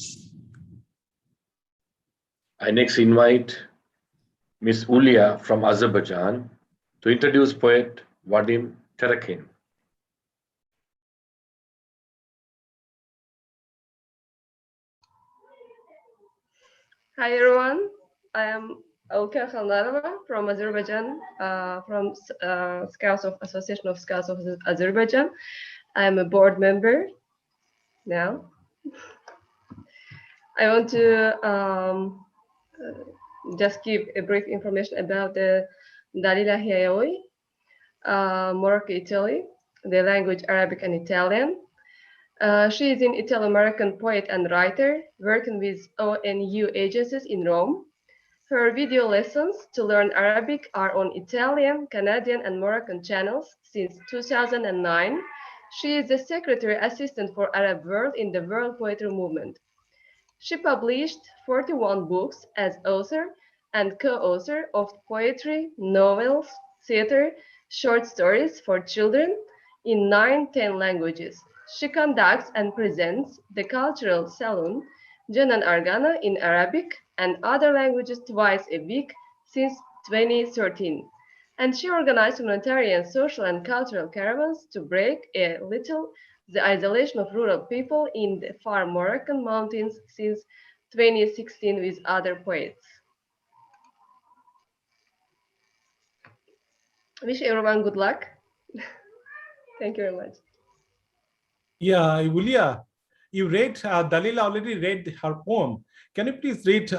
I next invite Ms. Ulia from Azerbaijan to introduce poet Vadim Terakin. Hi everyone, I am Auka Khandarova from Azerbaijan, from Scouts of Association of Scouts of Azerbaijan. I am a board member now. I want to just give a brief information about the Dalila Hiaoi, Morocco, Italy, the language Arabic and Italian. She is an Italo-American poet and writer working with ONU agencies in Rome. Her video lessons to learn Arabic are on Italian, Canadian, and Moroccan channels since 2009. She is the Secretary Assistant for Arab World in the World Poetry Movement. She published 41 books as author and co-author of poetry, novels, theater, short stories for children in 9-10 languages. She conducts and presents the cultural salon Jenan Argana in Arabic and other languages twice a week since 2013. And she organized humanitarian, social, and cultural caravans to break a little the isolation of rural people in the far Moroccan mountains since 2016 with other poets. Wish everyone good luck. Thank you very much. Yeah, Yulia, you read, Dalila already read her poem. Can you please read,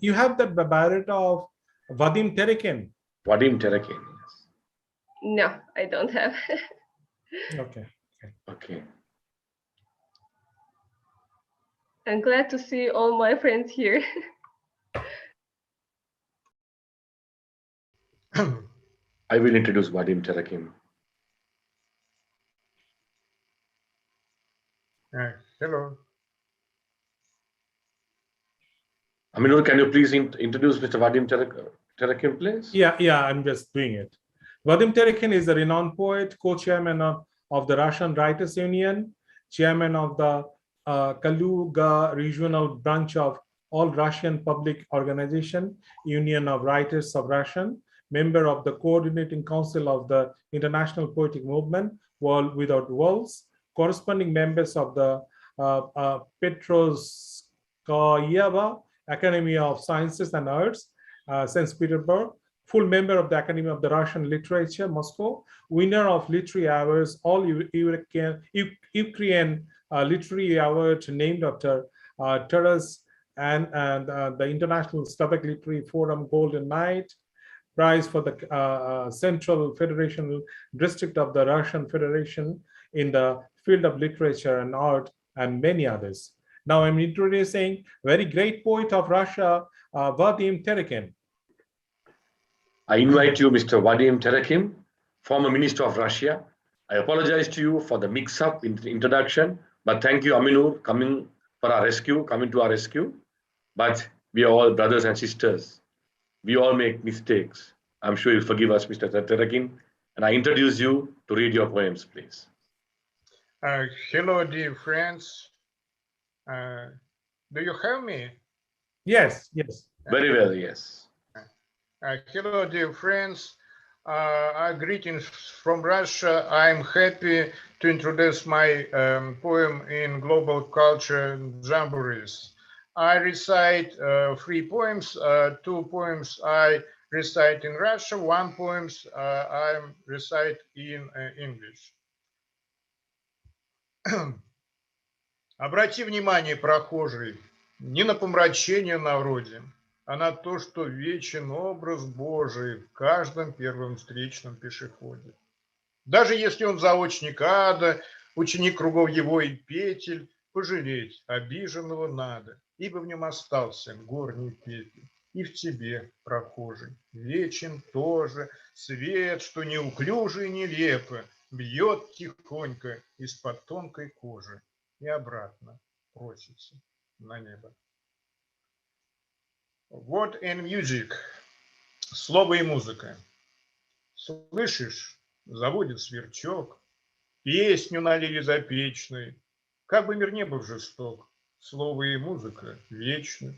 you have the biography of Vadim Terekin. Vadim Terekin, yes. No, I don't have. Okay. Okay. I'm glad to see all my friends here. I will introduce Vadim Terekin. Hello. Amino, can you please introduce Mr. Vadim Terekin, please? Yeah, I'm just doing it. Vadim Terekin is a renowned poet, co-chairman of the Russian Writers Union, chairman of the Kaluga regional branch of All Russian Public Organization, Union of Writers of Russian, member of the Coordinating Council of the International Poetic Movement, World Without Walls, corresponding members of the Petroskayeva Academy of Sciences and Arts, St. Petersburg, full member of the Academy of the Russian Literature, Moscow, winner of Literary Awards, all Ukrainian Literary Award named after Taras and the International Slovak Literary Forum Golden Knight, prize for the Central Federation District of the Russian Federation in the field of literature and art, and many others. Now I'm introducing very great poet of Russia, Vadim Terekin. I invite you, Mr. Vadim Terekin, former Minister of Russia. I apologize to you for the mix-up in the introduction, but thank you, Amino, coming to our rescue. But we are all brothers and sisters. We all make mistakes. I'm sure you'll forgive us, Mr. Terekin. And I introduce you to read your poems, please. Hello, dear friends. Do you have me? Yes. Very well, yes. Hello, dear friends. Greetings from Russia. I'm happy to introduce my poem in Global Culture Jamborees. I recite 3 poems. 2 poems I recite in Russian, 1 poem I recite in English. Обрати внимание, прохожий, не на помрачение на вроде, а на то, что вечен образ Божий в каждом первом встречном пешеходе. Даже если он заочник ада, ученик кругов его и петель, пожалеть обиженного надо, ибо в нем остался горний пепель. И в тебе, прохожий, вечен тоже свет, что неуклюже и нелепо бьет тихонько из-под тонкой кожи и обратно просится на небо. Вот and music. Слово и музыка. Слышишь, заводит сверчок, песню налили запечной. Как бы мир не был жесток, слово и музыка вечно.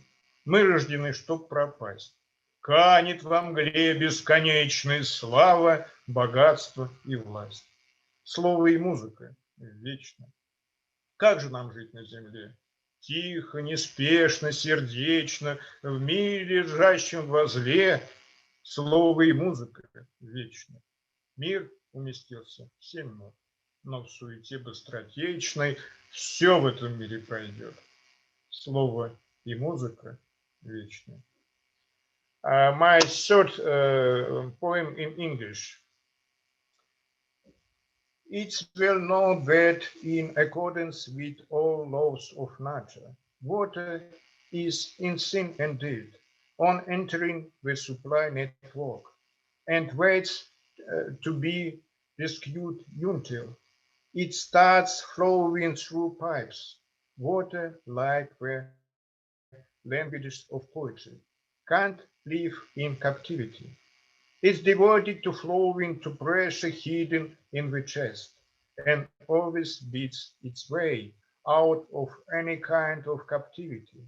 Мы рождены, чтоб пропасть. Канет во мгле бесконечной слава, богатство и власть. Слово и музыка вечно. Как же нам жить на земле? Тихо, неспешно, сердечно, в мире, лежащем возле, слово и музыка вечно. Мир уместился в 7 нот, но в суете быстротечной все в этом мире пройдет. Слово и музыка вечно. My third poem in English. It's well known that in accordance with all laws of nature, water is in sync indeed on entering the supply network and waits to be rescued until it starts flowing through pipes. Water, like the languages of poetry, can't live in captivity. It's devoted to flowing to pressure hidden in the chest and always beats its way out of any kind of captivity.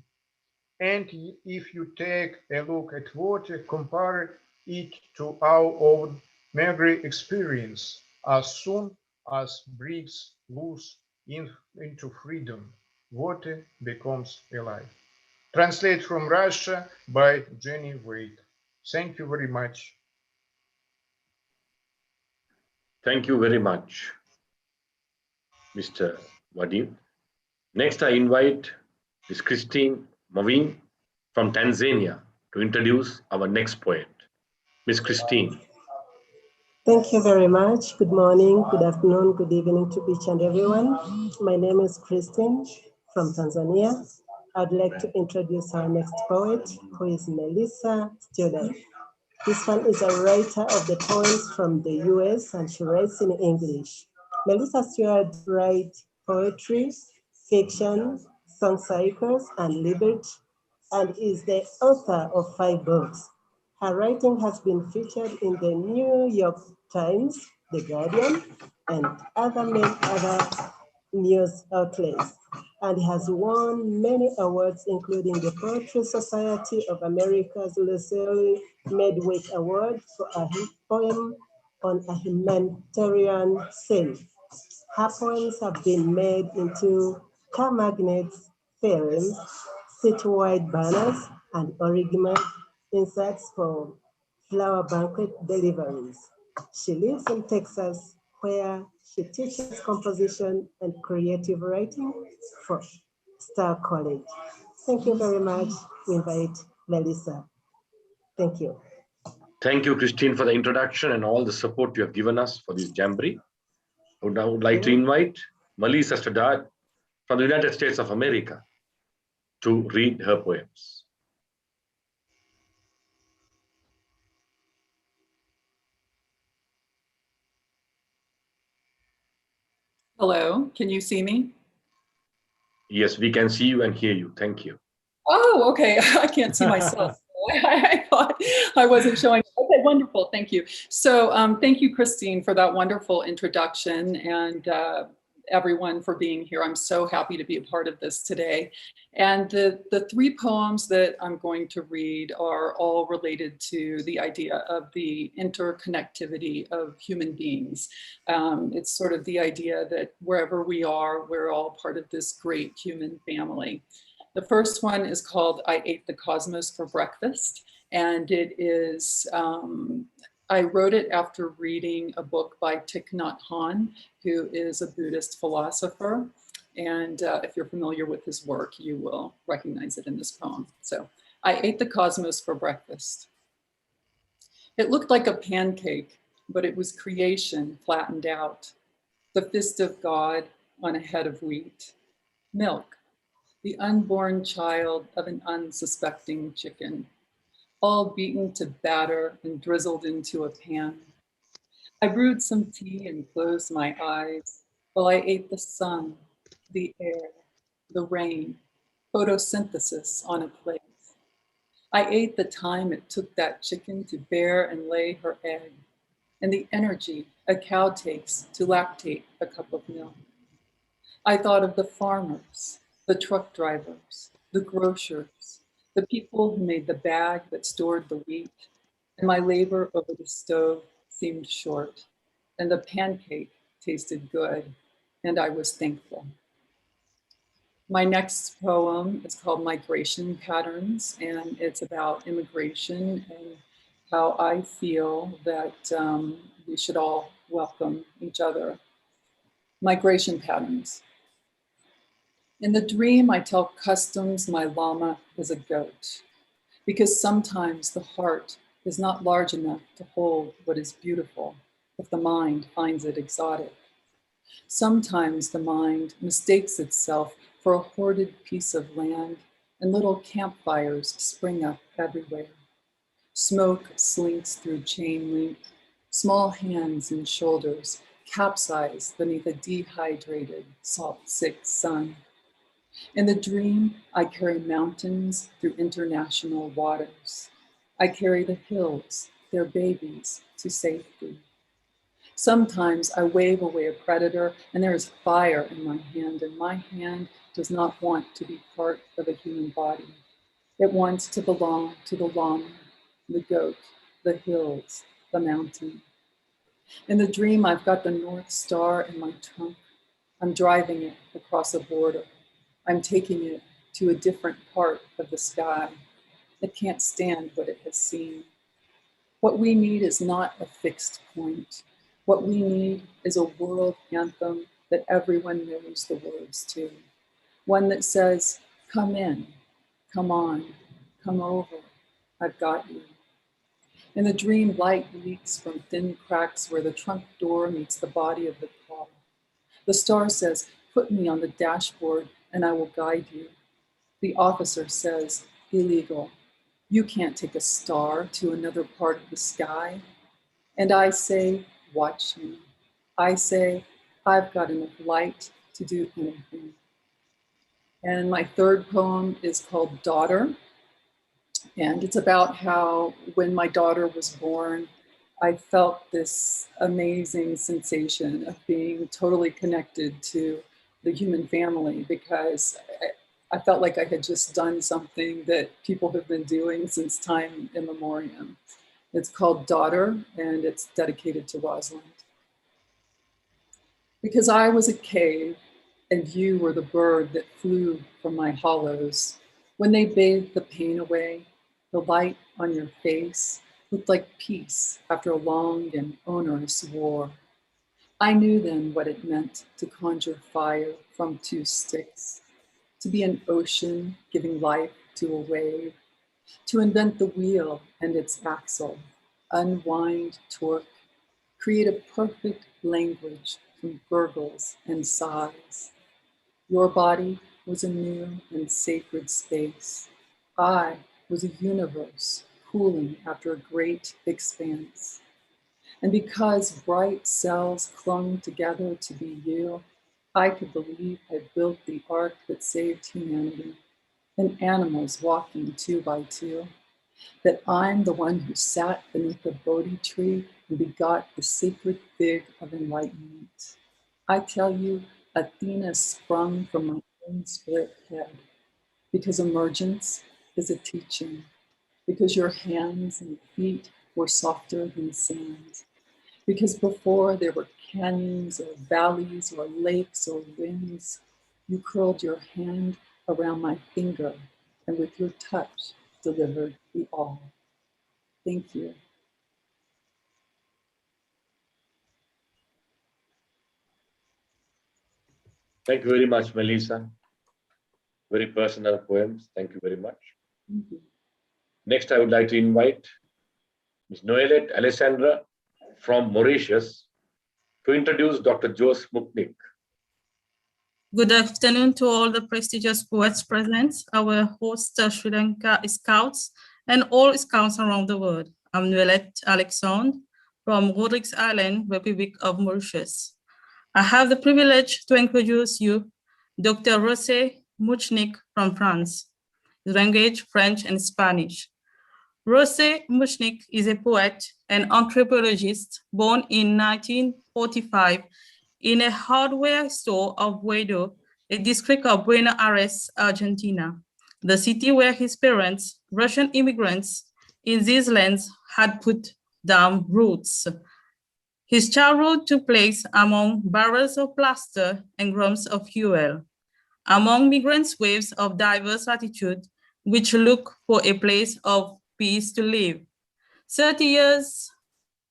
And if you take a look at water, compare it to our own meager experience, as soon as breaks loose into freedom, water becomes alive. Translate from Russia by Jenny Wade. Thank you very much. Thank you very much, Mr. Vadim. Next, I invite Ms. Christine Mavin from Tanzania to introduce our next poet. Ms. Christine. Thank you very much. Good morning, good afternoon, good evening to each and everyone. My name is Christine from Tanzania. I'd like to introduce our next poet, who is Melissa Stewart. This one is a writer of the poems from the US, and she writes in English. Melissa Stewart writes poetry, fiction, song cycles, and lyrics, and is the author of 5 books. Her writing has been featured in the New York Times, The Guardian, and other news outlets, and has won many awards, including the Poetry Society of America's Lucille Medwick Award for a poem on a humanitarian scene. Her poems have been made into car magnets, films, citywide banners, and origami inserts for flower banquet deliveries. She lives in Texas, where she teaches composition and creative writing for Star College. Thank you very much. We invite Melissa. Thank you. Thank you, Christine, for the introduction and all the support you have given us for this jamboree. I would now like to invite Melissa Stewart from the United States of America to read her poems. Hello, can you see me? Yes, we can see you and hear you. Thank you. Oh, okay. I can't see myself. I thought I wasn't showing. Okay, wonderful. Thank you. So thank you, Christine, for that wonderful introduction, and everyone for being here. I'm so happy to be a part of this today. And the 3 poems that I'm going to read are all related to the idea of the interconnectivity of human beings. It's sort of the idea that wherever we are, we're all part of this great human family. The first one is called I Ate the Cosmos for Breakfast, and it is, I wrote it after reading a book by Thich Nhat Hanh, who is a Buddhist philosopher. And if you're familiar with his work, you will recognize it in this poem. So, I ate the cosmos for breakfast. It looked like a pancake, but it was creation flattened out. The fist of God on a head of wheat. Milk, the unborn child of an unsuspecting chicken, all beaten to batter and drizzled into a pan. I brewed some tea and closed my eyes while I ate the sun, the air, the rain, photosynthesis on a plate. I ate the time it took that chicken to bear and lay her egg, and the energy a cow takes to lactate a cup of milk. I thought of the farmers, the truck drivers, the grocers, the people who made the bag that stored the wheat, and my labor over the stove seemed short, and the pancake tasted good, and I was thankful. My next poem is called Migration Patterns, and it's about immigration and how I feel that we should all welcome each other. Migration patterns. In the dream, I tell customs my llama is a goat, because sometimes the heart is not large enough to hold what is beautiful if the mind finds it exotic. Sometimes the mind mistakes itself for a hoarded piece of land, and little campfires spring up everywhere. Smoke slinks through chain link, small hands and shoulders capsize beneath a dehydrated, salt-sick sun. In the dream, I carry mountains through international waters. I carry the hills their babies to safety. Sometimes I wave away a predator and there is fire in my hand, and my hand does not want to be part of a human body. It wants to belong to the llama, the goat, the hills, the mountain. In the dream, I've got the North Star in my trunk. I'm driving it across a border. I'm taking it to a different part of the sky. It can't stand what it has seen. What we need is not a fixed point. What we need is a world anthem that everyone knows the words to. One that says, come in, come on, come over, I've got you. In the dream, light leaks from thin cracks where the trunk door meets the body of the car. The star says, put me on the dashboard and I will guide you. The officer says, illegal. You can't take a star to another part of the sky. And I say, watch me. I say, I've got enough light to do anything. And my third poem is called Daughter. And it's about how when my daughter was born, I felt this amazing sensation of being totally connected to the human family, because I felt like I had just done something that people have been doing since time immemorial. It's called Daughter, and it's dedicated to Rosalind. Because I was a cave, and you were the bird that flew from my hollows. When they bathed the pain away, the light on your face looked like peace after a long and onerous war. I knew then what it meant to conjure fire from two sticks, to be an ocean giving life to a wave, to invent the wheel and its axle, unwind torque, create a perfect language from gurgles and sighs. Your body was a new and sacred space. I was a universe cooling after a great expanse. And because bright cells clung together to be you, I could believe I built the ark that saved humanity, and animals walking 2 by 2, that I'm the one who sat beneath the Bodhi tree and begot the sacred fig of enlightenment. I tell you, Athena sprung from my own split head, because emergence is a teaching, because your hands and feet were softer than sand, because before there were canyons or valleys or lakes or winds, you curled your hand around my finger and with your touch delivered the all. Thank you. Thank you very much, Melissa. Very personal poems. Thank you very much. Thank you. Next, I would like to invite Ms. Noelette Alessandra from Mauritius to introduce Dr. Jose Muknik. Good afternoon to all the prestigious poets present, our host Sri Lanka Scouts, and all Scouts around the world. I'm Noelette Alexandre from Rodrigues Island, Republic of Mauritius. I have the privilege to introduce you Dr. Jose Muknik from France, his language French and Spanish. Jose Muknik is a poet and anthropologist born in 1945 in a hardware store of Guaido, a district of Buenos Aires, Argentina, the city where his parents, Russian immigrants in these lands, had put down roots. His childhood took place among barrels of plaster and drums of fuel, among migrants' waves of diverse attitude, which look for a place of peace to live. 30 years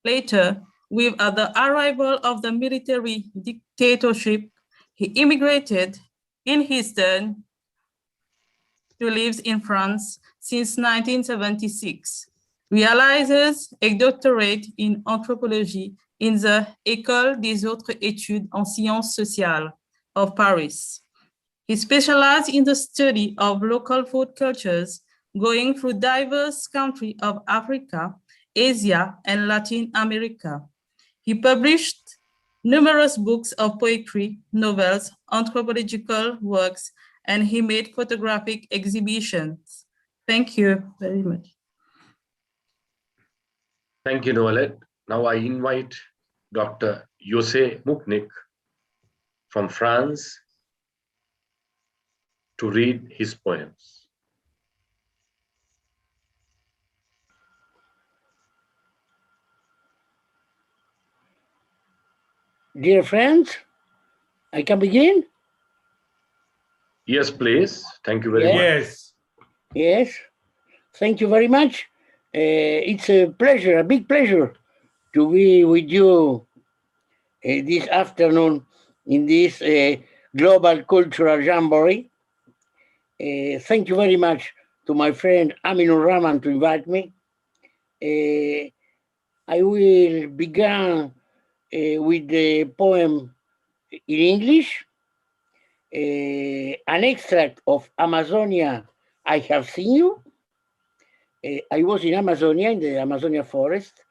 later, with the arrival of the military dictatorship, he immigrated in his turn to live in France since 1976, realizes a doctorate in anthropology in the École des Autres Études en Sciences Sociales of Paris. He specialized in the study of local food cultures, going through diverse countries of Africa, Asia, and Latin America. He published numerous books of poetry, novels, anthropological works, and he made photographic exhibitions. Thank you very much. Thank you, Noelet. Now I invite Dr. Jose Muknik from France to read his poems. Dear friends, I can begin? Yes, please. Thank you very much. Yes. Yes. Thank you very much. It's a pleasure, a big pleasure to be with you this afternoon in this global cultural jamboree. Thank you very much to my friend Amino Rahman to invite me. I will begin with the poem in English, an extract of Amazonia, I Have Seen You. I was in Amazonia, in the Amazonia forest.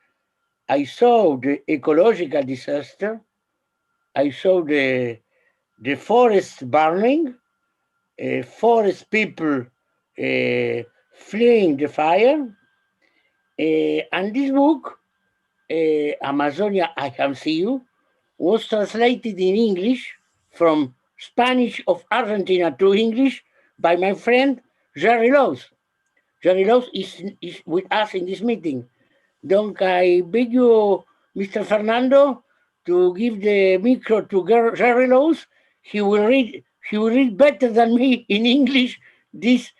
I saw the ecological disaster. I saw the forest burning, forest people fleeing the fire. And this book, Amazonia, I Have Seen You, was translated in English from Spanish of Argentina to English by my friend Jerry Laws. Jerry Laws is with us in this meeting. Donc I beg you, Mr. Fernando, to give the micro to Jerry Laws. He will read better than me in English this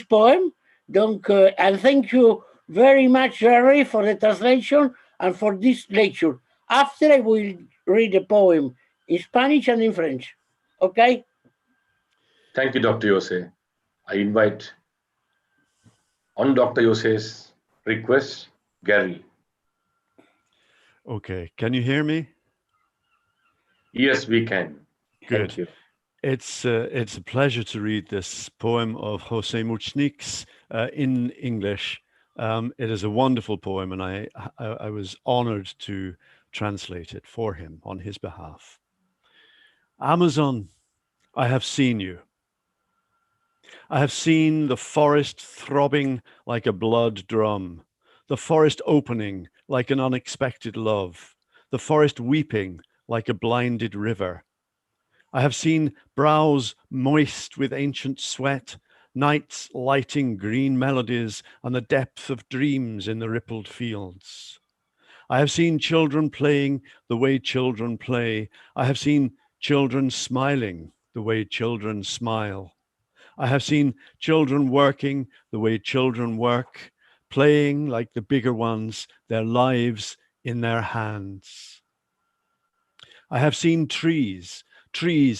poem. Donc, and thank you very much, Jerry, for the translation and for this lecture. After I will read the poem in Spanish and in French. Okay? Thank you, Dr. Jose. I invite, on Dr. Jose's request, Gary. Okay, can you hear me? Yes, we can. Good. Thank you. It's a pleasure to read this poem of Jose Muknik's in English. It is a wonderful poem, and I was honored to translate it for him on his behalf. Amazon, I have seen you. I have seen the forest throbbing like a blood drum, the forest opening like an unexpected love, the forest weeping like a blinded river. I have seen brows moist with ancient sweat, nights lighting green melodies and the depth of dreams in the rippled fields. I have seen children playing the way children play. I have seen children smiling the way children smile. I have seen children working the way children work, playing like the bigger ones, their lives in their hands. I have seen trees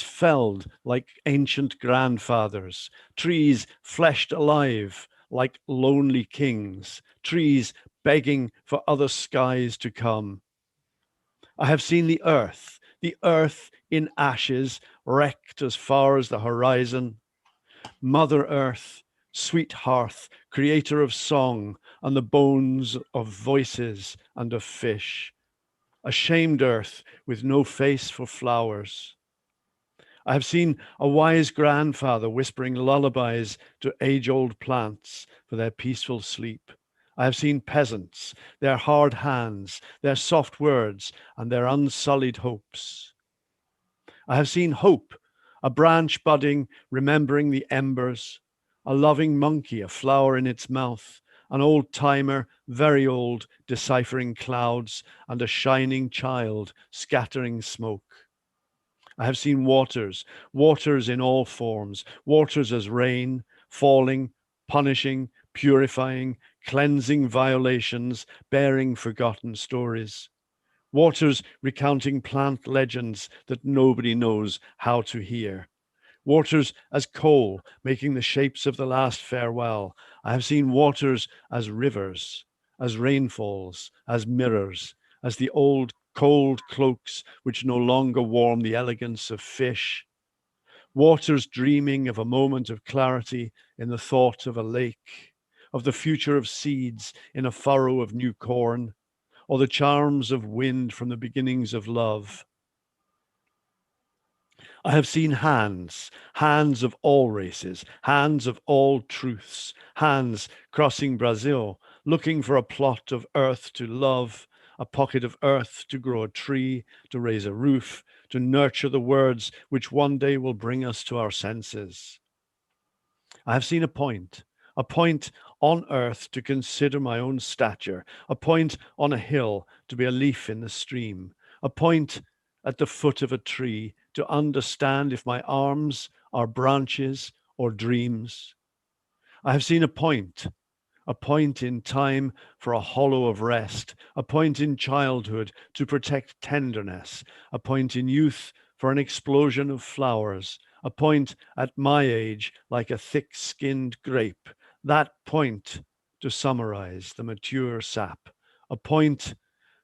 felled like ancient grandfathers, trees fleshed alive like lonely kings, trees begging for other skies to come. I have seen the earth in ashes, wrecked as far as the horizon. Mother Earth, sweet hearth, creator of song and the bones of voices and of fish. A shamed earth with no face for flowers. I have seen a wise grandfather whispering lullabies to age-old plants for their peaceful sleep. I have seen peasants, their hard hands, their soft words, and their unsullied hopes. I have seen hope, a branch budding, remembering the embers, a loving monkey, a flower in its mouth, an old timer, very old, deciphering clouds, and a shining child scattering smoke. I have seen waters in all forms, waters as rain, falling, punishing, purifying, cleansing violations, bearing forgotten stories. Waters recounting plant legends that nobody knows how to hear. Waters as coal, making the shapes of the last farewell. I have seen waters as rivers, as rainfalls, as mirrors, as the old cold cloaks which no longer warm the elegance of fish. Waters dreaming of a moment of clarity in the thought of a lake, of the future of seeds in a furrow of new corn, or the charms of wind from the beginnings of love. I have seen hands of all races, hands of all truths, hands crossing Brazil, looking for a plot of earth to love, a pocket of earth to grow a tree, to raise a roof, to nurture the words which one day will bring us to our senses. I have seen a point on earth to consider my own stature, a point on a hill to be a leaf in the stream, a point at the foot of a tree to understand if my arms are branches or dreams. I have seen a point in time for a hollow of rest, a point in childhood to protect tenderness, a point in youth for an explosion of flowers, a point at my age like a thick-skinned grape, that point to summarize the mature sap, a point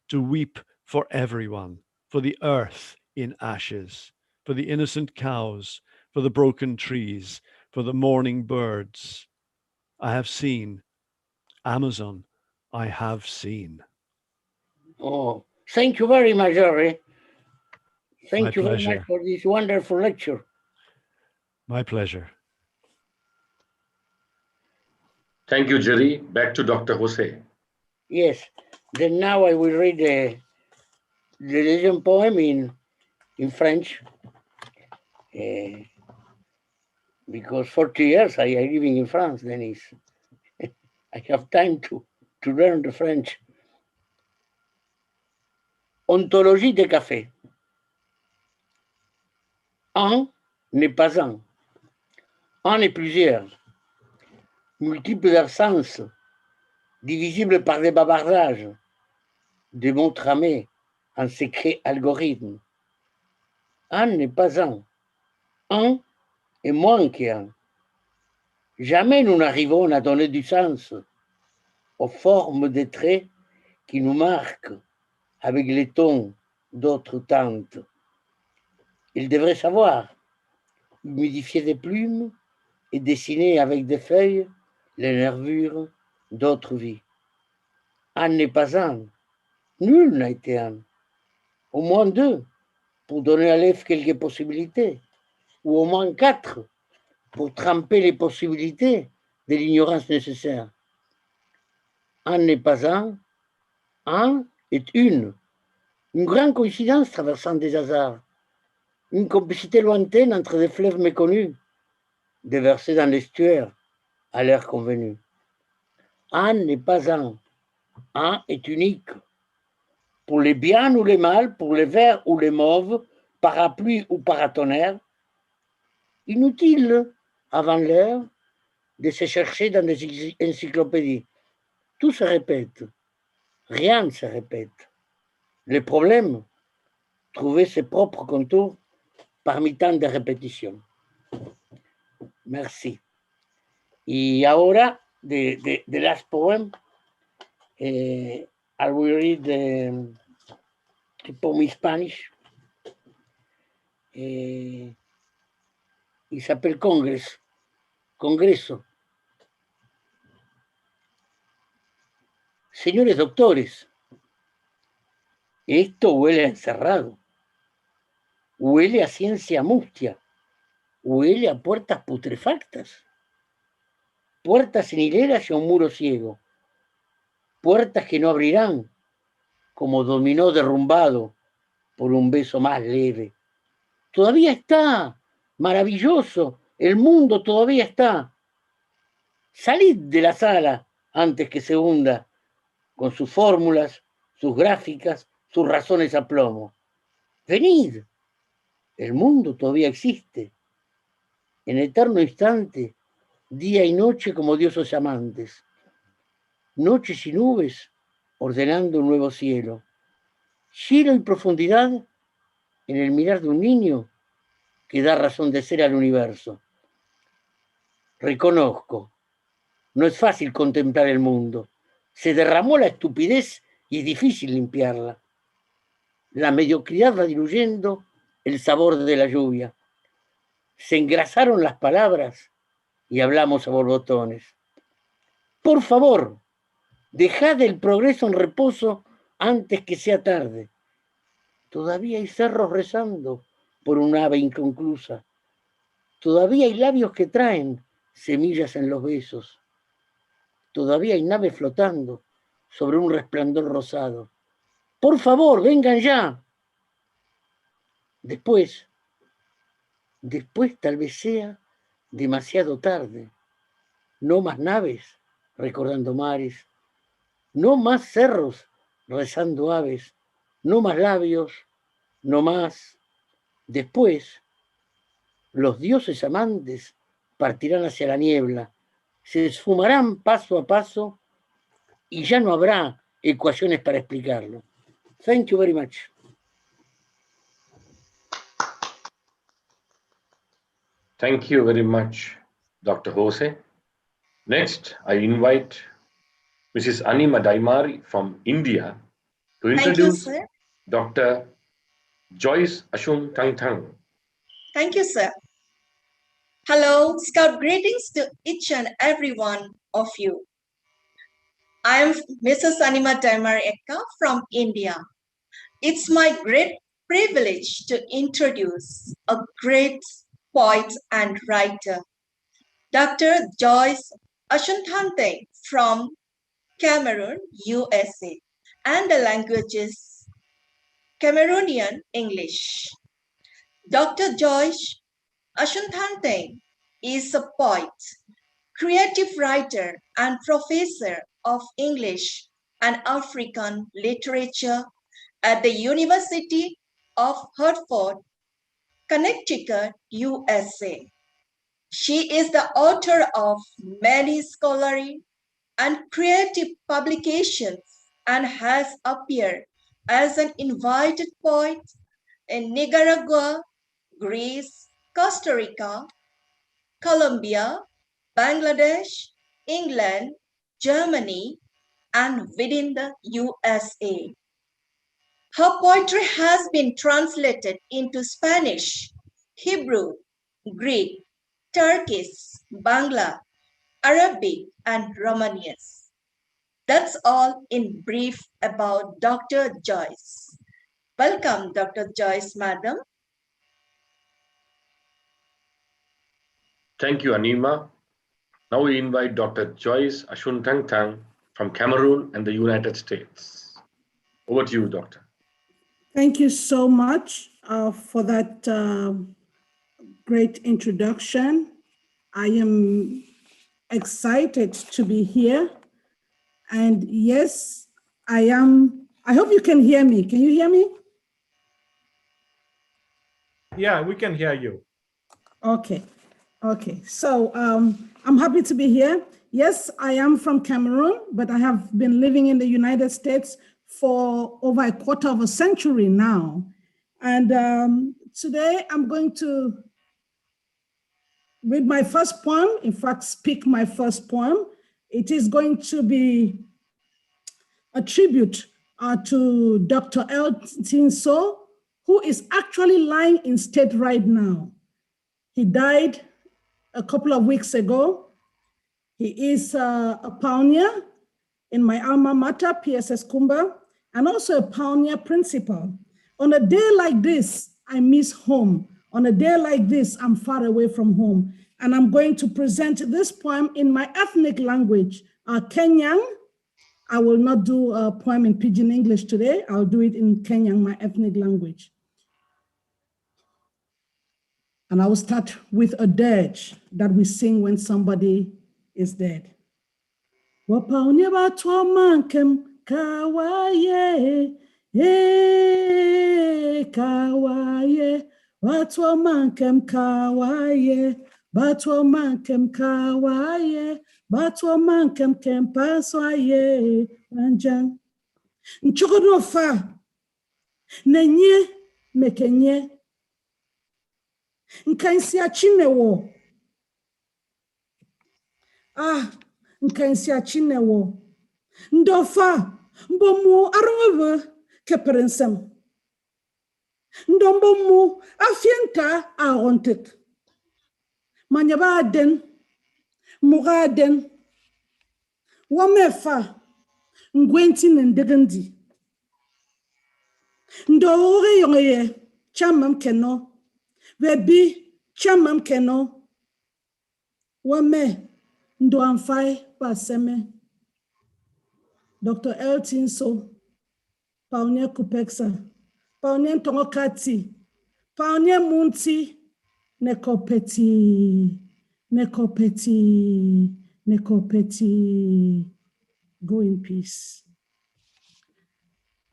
to weep for everyone, for the earth in ashes, for the innocent cows, for the broken trees, for the mourning birds. I have seen Amazon, I have seen. Oh, thank you very much, Jerry. Thank you very much pleasure. for this wonderful lecture. My pleasure. Thank you, Jerry. Back to Dr. Jose. Yes, then now I will read the legend poem in French. Because 40 years I am living in France, then I have time to learn the French. Ontologie des cafés. Un n'est pas un. Un n'est plusieurs. Multiples absences, divisibles par des bavardages, des mots tramés, un secret algorithme. Un n'est pas un. Un est moins qu'un. Jamais nous n'arrivons à donner du sens aux formes des traits qui nous marquent avec les tons d'autres teintes. Il devrait savoir humidifier des plumes et dessiner avec des feuilles les nervures d'autres vies. Un n'est pas un, nul n'a été un. Au moins deux, pour donner à l'œuf quelques possibilités, ou au moins quatre, pour tremper les possibilités de l'ignorance nécessaire. Un n'est pas un est une grande coïncidence traversant des hasards, une complicité lointaine entre des fleuves méconnus, déversés dans l'estuaire à l'heure convenue. Un n'est pas un est unique. Pour les biens ou les mal, pour les verts ou les mauves, parapluie ou paratonnerre, inutile, avant l'heure, de se chercher dans des encyclopédies. Tout se répète, rien ne se répète. Le problème, trouver ses propres contours parmi tant de répétitions. Merci. Y ahora, the last poem, I will read the poem in Spanish. Y s'appelle Congreso. Señores doctores, esto huele a encerrado, huele a ciencia mustia, huele a puertas putrefactas, puertas en hileras y a un muro ciego, puertas que no abrirán, como dominó derrumbado por un beso más leve. Todavía está, maravilloso, el mundo todavía está. Salid de la sala antes que se hunda, con sus fórmulas, sus gráficas, sus razones a plomo. Venid, el mundo todavía existe. En eterno instante, día y noche como dioses amantes. Noches y nubes ordenando un nuevo cielo. Cielo y profundidad en el mirar de un niño que da razón de ser al universo. Reconozco, no es fácil contemplar el mundo. Se derramó la estupidez y es difícil limpiarla. La mediocridad va diluyendo el sabor de la lluvia. Se engrasaron las palabras y hablamos a borbotones. Por favor, dejad el progreso en reposo antes que sea tarde. Todavía hay cerros rezando por un ave inconclusa. Todavía hay labios que traen semillas en los besos. Todavía hay naves flotando sobre un resplandor rosado. Por favor, vengan ya. Después tal vez sea demasiado tarde. No más naves recordando mares, no más cerros rezando aves, no más labios, no más. Después, los dioses amantes partirán hacia la niebla, se esfumarán paso a paso y ya no habrá ecuaciones para explicarlo. Thank you very much. Thank you very much, Dr. Jose. Next, I invite Mrs. Anima Daimari from India to introduce Thank you, sir. Dr. Joyce Ashun Tang Tang. Thank you, sir. Hello, Scout greetings to each and every one of you. I am Mrs. Anima Daimari Ekka from India. It's my great privilege to introduce a great poet and writer, Dr. Joyce Ashuntante from Cameroon, USA, and the language is Cameroonian English. Dr. Joyce Ashuntante is a poet, creative writer, and professor of English and African literature at the University of Hartford, Connecticut, USA. She is the author of many scholarly and creative publications and has appeared as an invited poet in Nicaragua, Greece, Costa Rica, Colombia, Bangladesh, England, Germany, and within the USA. Her poetry has been translated into Spanish, Hebrew, Greek, Turkish, Bangla, Arabic, and Romanian. That's all in brief about Dr. Joyce. Welcome, Dr. Joyce, madam. Thank you, Anima. Now we invite Dr. Joyce Ashun Tang Tang from Cameroon and the United States. Over to you, Doctor. Thank you so much for that great introduction. I am excited to be here. And yes, I am. I hope you can hear me. Can you hear me? Yeah, we can hear you. Okay. Okay. So I'm happy to be here. Yes, I am from Cameroon, but I have been living in the United States for over a quarter of a century now. And today I'm going to read my first poem, in fact, speak my first poem. It is going to be a tribute to Dr. Elton So, who is actually lying in state right now. He died a couple of weeks ago. He is a pioneer in my alma mater, PSS Kumba, and also a pioneer principal. On a day like this, I miss home. On a day like this, I'm far away from home. And I'm going to present this poem in my ethnic language, Kenyan. I will not do a poem in Pidgin English today. I'll do it in Kenyan, my ethnic language. And I will start with a dirge that we sing when somebody is dead. Wapaunya batwa mankem kawaye, kawaye, batwa mankem kawaye, batwa mankem kawaye, batwa mankem kempaswaye, wanjang. Nchokodofa, nenye mekenye, nkansi achinewo. Nkansi achinewo. Ndofa, mbomu arove keperensem. Ndombomu afienta arontet. Manyabaden, mugaden. Wamefa, ngwenti ndegendi. Ndore yongeye, chamam keno. Webi, chamam keno. Wame, ndo amfai paseme. Dr. Elton So, Paunia Kupeksa, Paunia Tongokati, Paunia Munti, Nekopeti, Nekopeti, Nekopeti. Go in peace.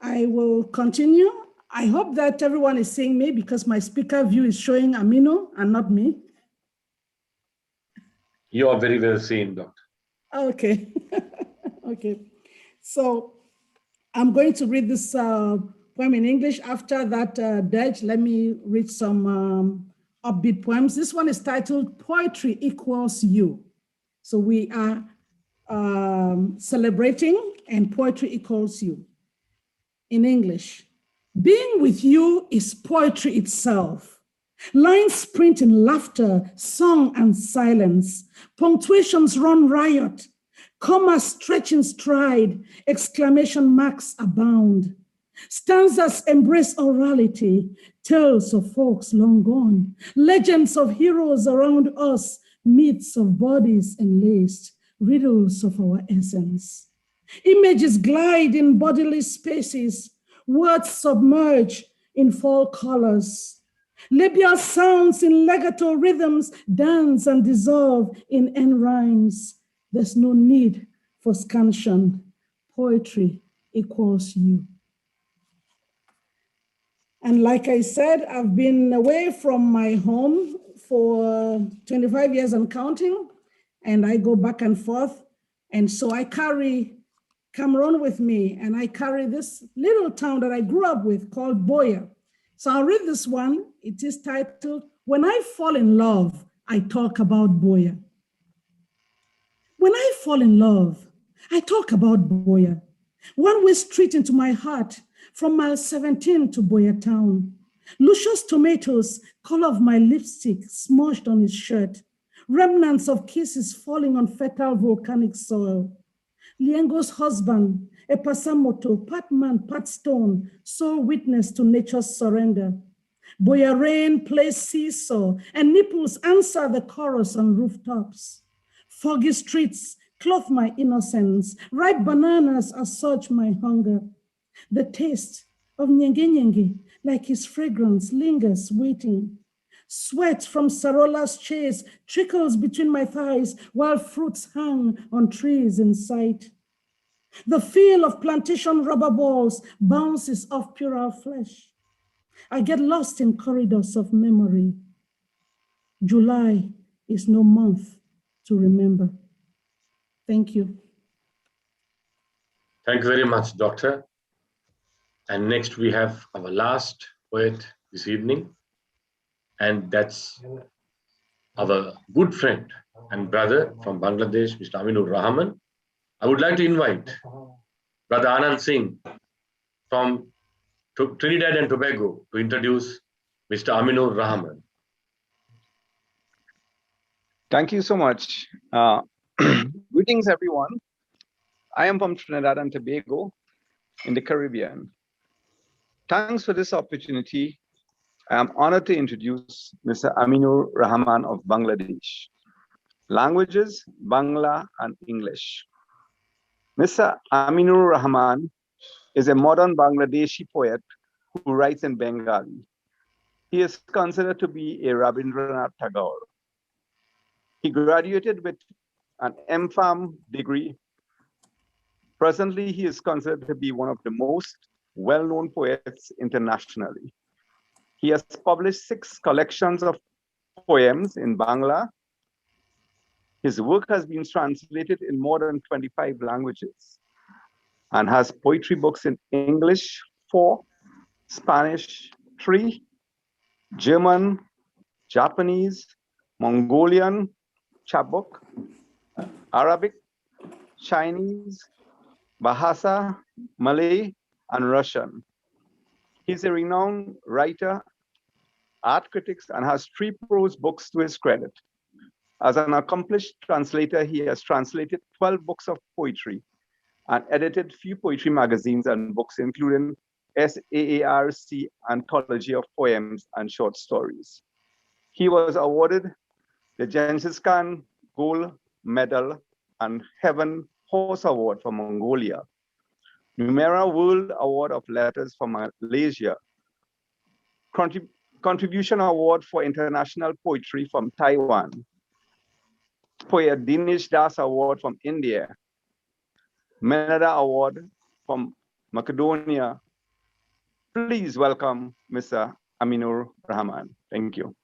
I will continue. I hope that everyone is seeing me because my speaker view is showing Amino and not me. You are very well seen, Doctor. Okay. Okay. So I'm going to read this poem in English. After that, Dej, let me read some upbeat poems. This one is titled Poetry Equals You. So we are celebrating and poetry equals you. In English, being with you is poetry itself. Lines print in laughter, song, and silence. Punctuations run riot. Commas stretch in stride. Exclamation marks abound. Stanzas embrace orality. Tales of folks long gone. Legends of heroes around us. Myths of bodies enlaced. Riddles of our essence. Images glide in bodily spaces. Words submerge in fall colors. Labial sounds in legato rhythms dance and dissolve in end rhymes. There's no need for scansion. Poetry equals you. And like I said, I've been away from my home for 25 years and counting, and I go back and forth. And so I carry Cameroon with me, and I carry this little town that I grew up with called Boya. So I'll read this one. It is titled, When I Fall in Love, I Talk About Boya. When I fall in love, I talk about Boya. One way street into my heart from mile 17 to Boya town. Luscious tomatoes, color of my lipstick smudged on his shirt. Remnants of kisses falling on fertile volcanic soil. Liengo's husband, a Pasamoto, part man, part stone, sole witness to nature's surrender. Boya rain plays seesaw, and nipples answer the chorus on rooftops. Foggy streets clothe my innocence. Ripe bananas assuage my hunger. The taste of nyenge nyenge, like his fragrance, lingers waiting. Sweat from Sarola's chase trickles between my thighs while fruits hang on trees in sight. The feel of plantation rubber balls bounces off puerile flesh. I get lost in corridors of memory. July is no month to remember. Thank you. Thank you very much, Doctor. And next we have our last poet this evening, and that's our good friend and brother from Bangladesh, Mr. Amino Rahman. I would like to invite Brother Anand Singh from Trinidad and Tobago to introduce Mr. Amino Rahman. Thank you so much. Greetings, everyone. I am from Trinidad and Tobago in the Caribbean. Thanks for this opportunity. I am honored to introduce Mr. Amino Rahman of Bangladesh. Languages, Bangla and English. Mr. Amino Rahman is a modern Bangladeshi poet who writes in Bengali. He is considered to be a Rabindranath Tagore. He graduated with an MPharm degree. Presently, he is considered to be one of the most well-known poets internationally. He has published 6 collections of poems in Bangla. His work has been translated in more than 25 languages and has poetry books in English 4, Spanish 3, German, Japanese, Mongolian, Chabuk, Arabic, Chinese, Bahasa, Malay, and Russian. He's a renowned writer, art critic, and has 3 prose books to his credit. As an accomplished translator, he has translated 12 books of poetry and edited few poetry magazines and books, including SAARC Anthology of Poems and Short Stories. He was awarded the Genghis Khan Gold Medal and Heaven Horse Award for Mongolia Numera World Award of Letters from Malaysia, Contribution Award for International Poetry from Taiwan, Poet Dinesh Das Award from India, Menada Award from Macedonia. Please welcome Mr. Amino Rahman. Thank you.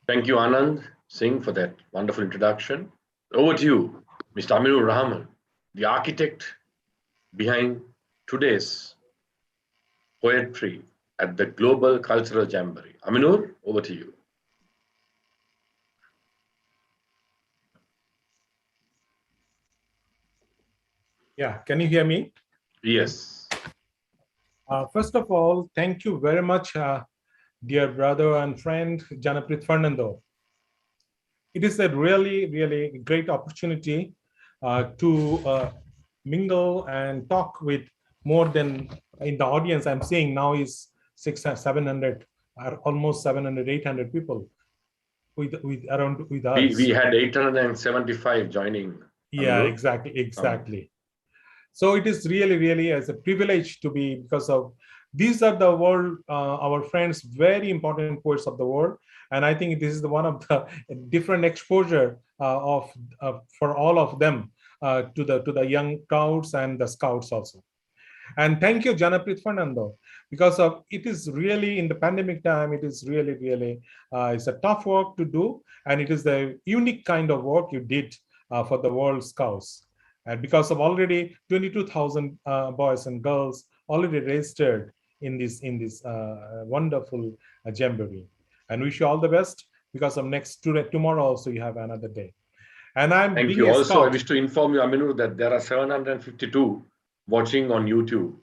Thank you, Anand Singh, for that wonderful introduction. Over to you, Mr. Amino Rahman, the architect behind today's poetry at the Global Cultural Jamboree. Aminur, over to you. Yeah, can you hear me? Yes. First of all, thank you very much, dear brother and friend, Janaprit Fernando. It is a really, really great opportunity to mingle and talk with more than, in the audience I'm seeing now is 700, almost 700, 800 people with us. We had 875 joining. Yeah, Aminur. exactly. So it is really, really as a privilege to be, because of these are the world, our friends, very important poets of the world. And I think this is one of the different exposure for all of them to the young crowds and the scouts also. And thank you, Janaprit Fernando, because of it is really in the pandemic time, it is really, really, it's a tough work to do. And it is the unique kind of work you did for the World Scouts. And because of already 22,000 boys and girls already registered in this wonderful jamboree. And wish you all the best, because of tomorrow also you have another day. And I'm Thank you. Also, I wish to inform you, Aminur, that there are 752 watching on YouTube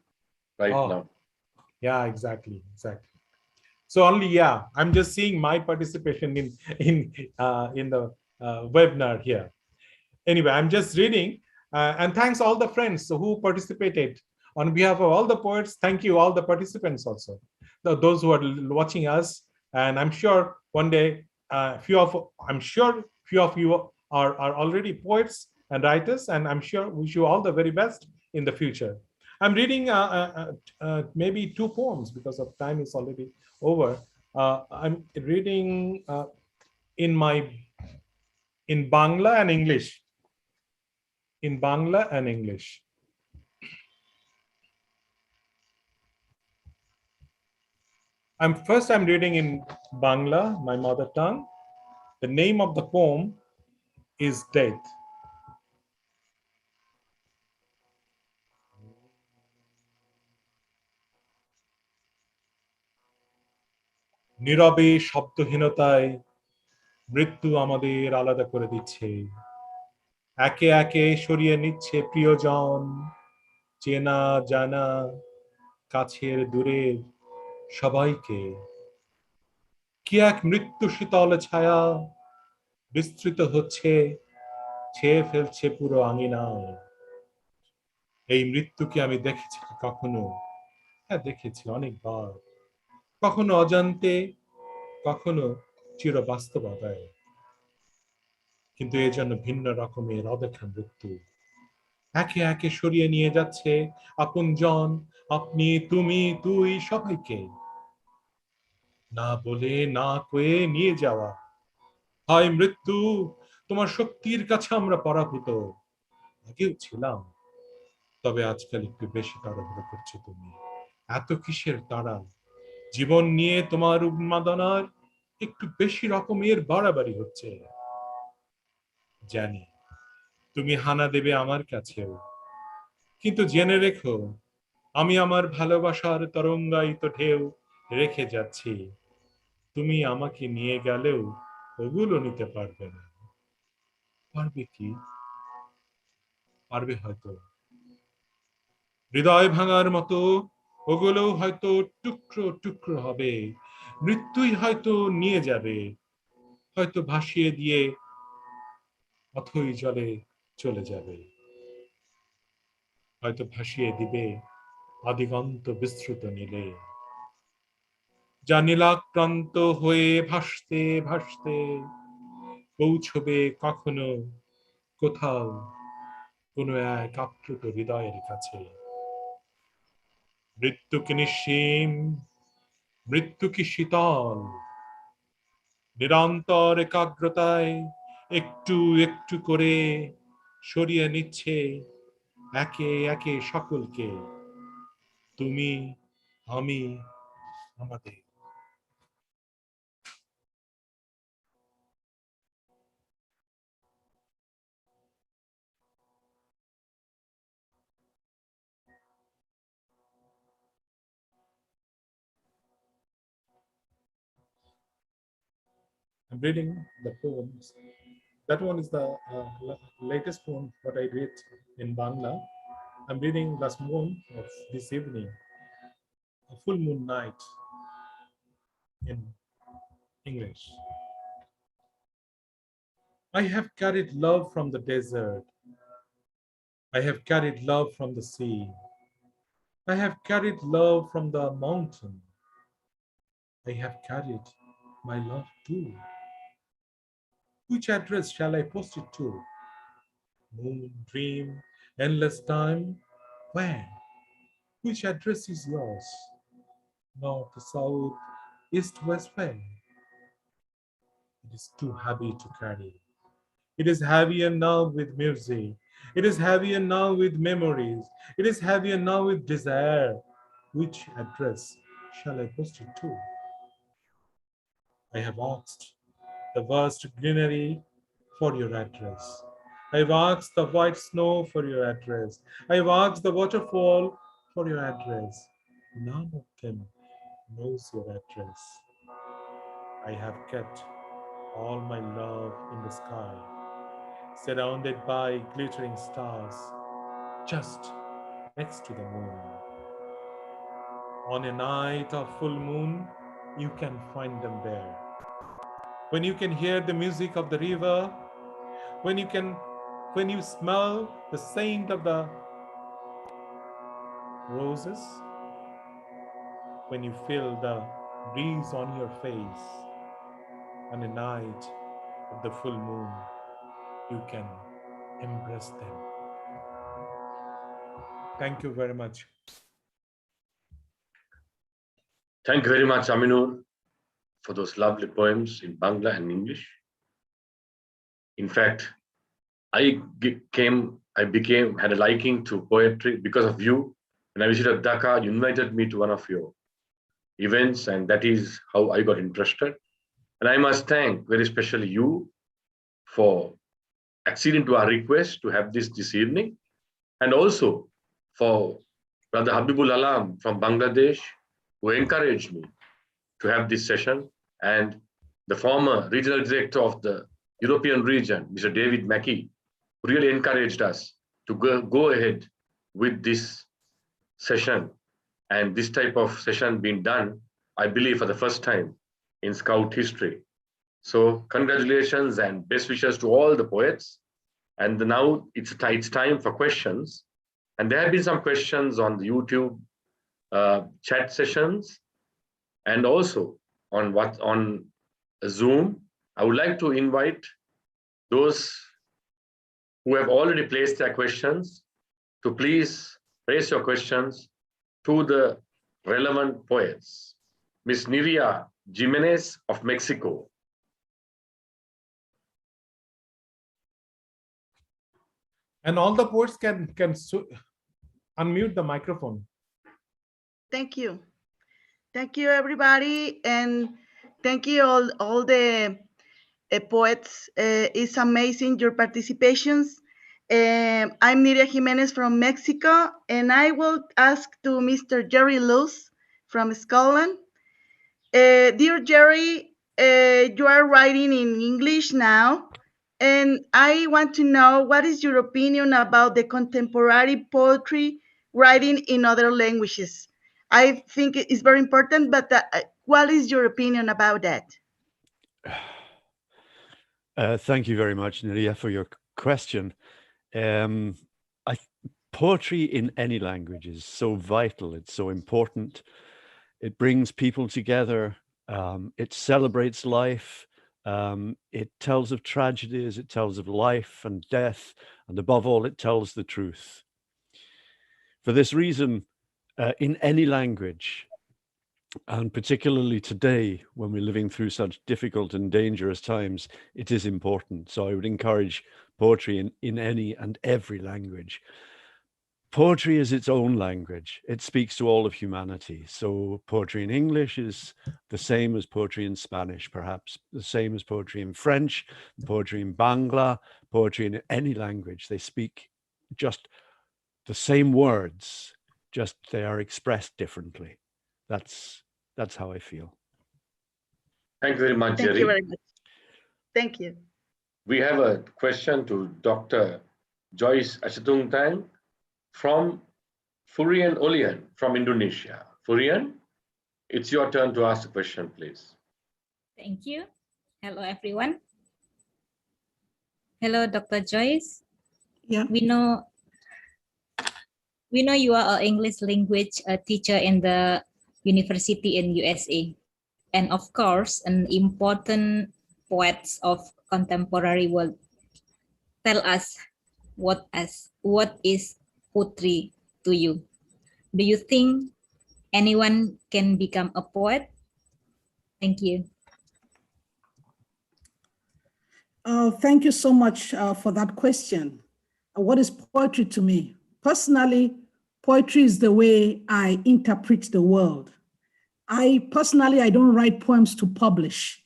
right now. Yeah, exactly. So only, yeah, I'm just seeing my participation in the webinar here. Anyway, I'm just reading, and thanks all the friends who participated on behalf of all the poets. Thank you all the participants also, those who are watching us. And I'm sure one day, few of you are already poets and writers, and I'm sure wish you all the very best in the future. I'm reading maybe 2 poems because of time is already over. I'm reading in Bangla and English. In Bangla and English. I'm reading in Bangla, my mother tongue. The name of the poem is Death. নীরবে শব্দহীনতায় মৃত্যু আমাদের আলাদা করে দিচ্ছে, একে একে সরিয়ে নিচ্ছে প্রিয়জন, চেনা জানা কাছের দূরের সবাইকে। কি এক মৃত্যু শীতল ছায়া বিস্তৃত হচ্ছে, ছেয়ে ফেলছে পুরো আঙিনা। এই মৃত্যুকে আমি দেখেছি কখনো? হ্যাঁ, দেখেছি অনেকবার, কখনো অজান্তে, কখনো চিরবাস্তবতায়। কিন্তু এ যেন ভিন্ন রকমের অদেখা মৃত্যু, একে একে সরিয়ে নিয়ে যাচ্ছে আপনজন, আপনি, তুমি, তুই, সবাইকে। না বলে না কয়ে নিয়ে যাওয়া। হায় মৃত্যু, তোমার শক্তির কাছে আমরা পরাভূত, আগেও ছিলাম, তবে আজকাল একটু বেশি তাড়াহুড়ো করছো তুমি। এত কিসের তাড়া? জীবন নিয়ে তোমার উন্মাদনার একটু বেশি রকমের বাড়াবাড়ি হচ্ছে। জানি তুমি হানা দেবে আমার কাছেও, কিন্তু জেনে রেখো আমি আমার ভালোবাসার তরঙ্গায়িত ঢেউ রেখে যাচ্ছি। তুমি আমাকে নিয়ে গেলেও ওগুলো নিতে পারবে না। পারবে কি? পারবে হয়তো। হৃদয় ভাঙার মতো ওগুলো হয়তো টুকরো টুকরো হবে, মৃত্যুই হয়তো নিয়ে যাবে, হয়তো ভাসিয়ে দিয়ে অথই জলে চলে যাবে, হয়তো ভাসিয়ে দিবে আদিগন্ত বিস্তৃত নীলে, যা নীলাক্রান্ত হয়ে ভাসতে ভাসতে পৌঁছবে কখনো কোথাও কোনো এক আপ্লুত হৃদয়ের কাছে। মৃত্যু কি নিঃসীম, মৃত্যু কি শীতল, নিরন্তর একাগ্রতায় একটু একটু করে সরিয়ে নিচ্ছে একে একে সকলকে, তুমি, আমি, আমাদের। I'm reading the poems. That one is the latest poem what I read in Bangla. I'm reading last moon of this evening, a full moon night in English. I have carried love from the desert. I have carried love from the sea. I have carried love from the mountain. I have carried my love too. Which address shall I post it to? Moon, dream, endless time? Where? Which address is yours? North, south, east, west, where? It is too heavy to carry. It is heavier now with music. It is heavier now with memories. It is heavier now with desire. Which address shall I post it to? I have asked the vast greenery for your address. I have asked the white snow for your address. I have asked the waterfall for your address. None of them knows your address. I have kept all my love in the sky, surrounded by glittering stars, just next to the moon. On a night of full moon, you can find them there. When you can hear the music of the river, when you smell the scent of the roses, when you feel the breeze on your face, on a night of the full moon, you can embrace them. Thank you very much. Thank you very much, Amino, for those lovely poems in Bangla and English. In fact, I had a liking to poetry because of you. When I visited Dhaka, you invited me to one of your events, and that is how I got interested. And I must thank very especially you for acceding to our request to have this evening, and also for Brother Habibul Alam from Bangladesh, who encouraged me to have this session, and the former regional director of the European region, Mr. David Mackey, who really encouraged us to go ahead with this session, and this type of session being done, I believe, for the first time in Scout history. So congratulations and best wishes to all the poets. And now it's time for questions. And there have been some questions on the YouTube chat sessions, and also on Zoom. I would like to invite those who have already placed their questions to please raise your questions to the relevant poets. Ms. Niria Jimenez of Mexico. And all the poets can unmute the microphone. Thank you. Thank you, everybody. And thank you all the poets. It's amazing, your participations. I'm Niria Jimenez from Mexico, and I will ask to Mr. Jerry Luz from Scotland. Dear Jerry, you are writing in English now, and I want to know what is your opinion about the contemporary poetry writing in other languages. I think it's very important, but what is your opinion about that? Thank you very much, Niria, for your question. Poetry in any language is so vital. It's so important. It brings people together. It celebrates life. It tells of tragedies. It tells of life and death. And above all, it tells the truth. For this reason, in any language. And particularly today, when we're living through such difficult and dangerous times, it is important. So I would encourage poetry in any and every language. Poetry is its own language. It speaks to all of humanity. So poetry in English is the same as poetry in Spanish, perhaps the same as poetry in French, poetry in Bangla, poetry in any language. They speak just the same words, just they are expressed differently. That's how I feel. Thank you very much, Thank Jerry. you very much. Thank you. We have a question to Dr. Joyce Achatungtang from Furian Olian from Indonesia. Furian, it's your turn to ask a question, please. Thank you. Hello, everyone. Hello, Dr. Joyce. Yeah. We know you are an English language teacher in the university in USA, and of course, an important poet of contemporary world. Tell us what is poetry to you? Do you think anyone can become a poet? Thank you. Thank you so much for that question. What is poetry to me? Personally, poetry is the way I interpret the world. I don't write poems to publish.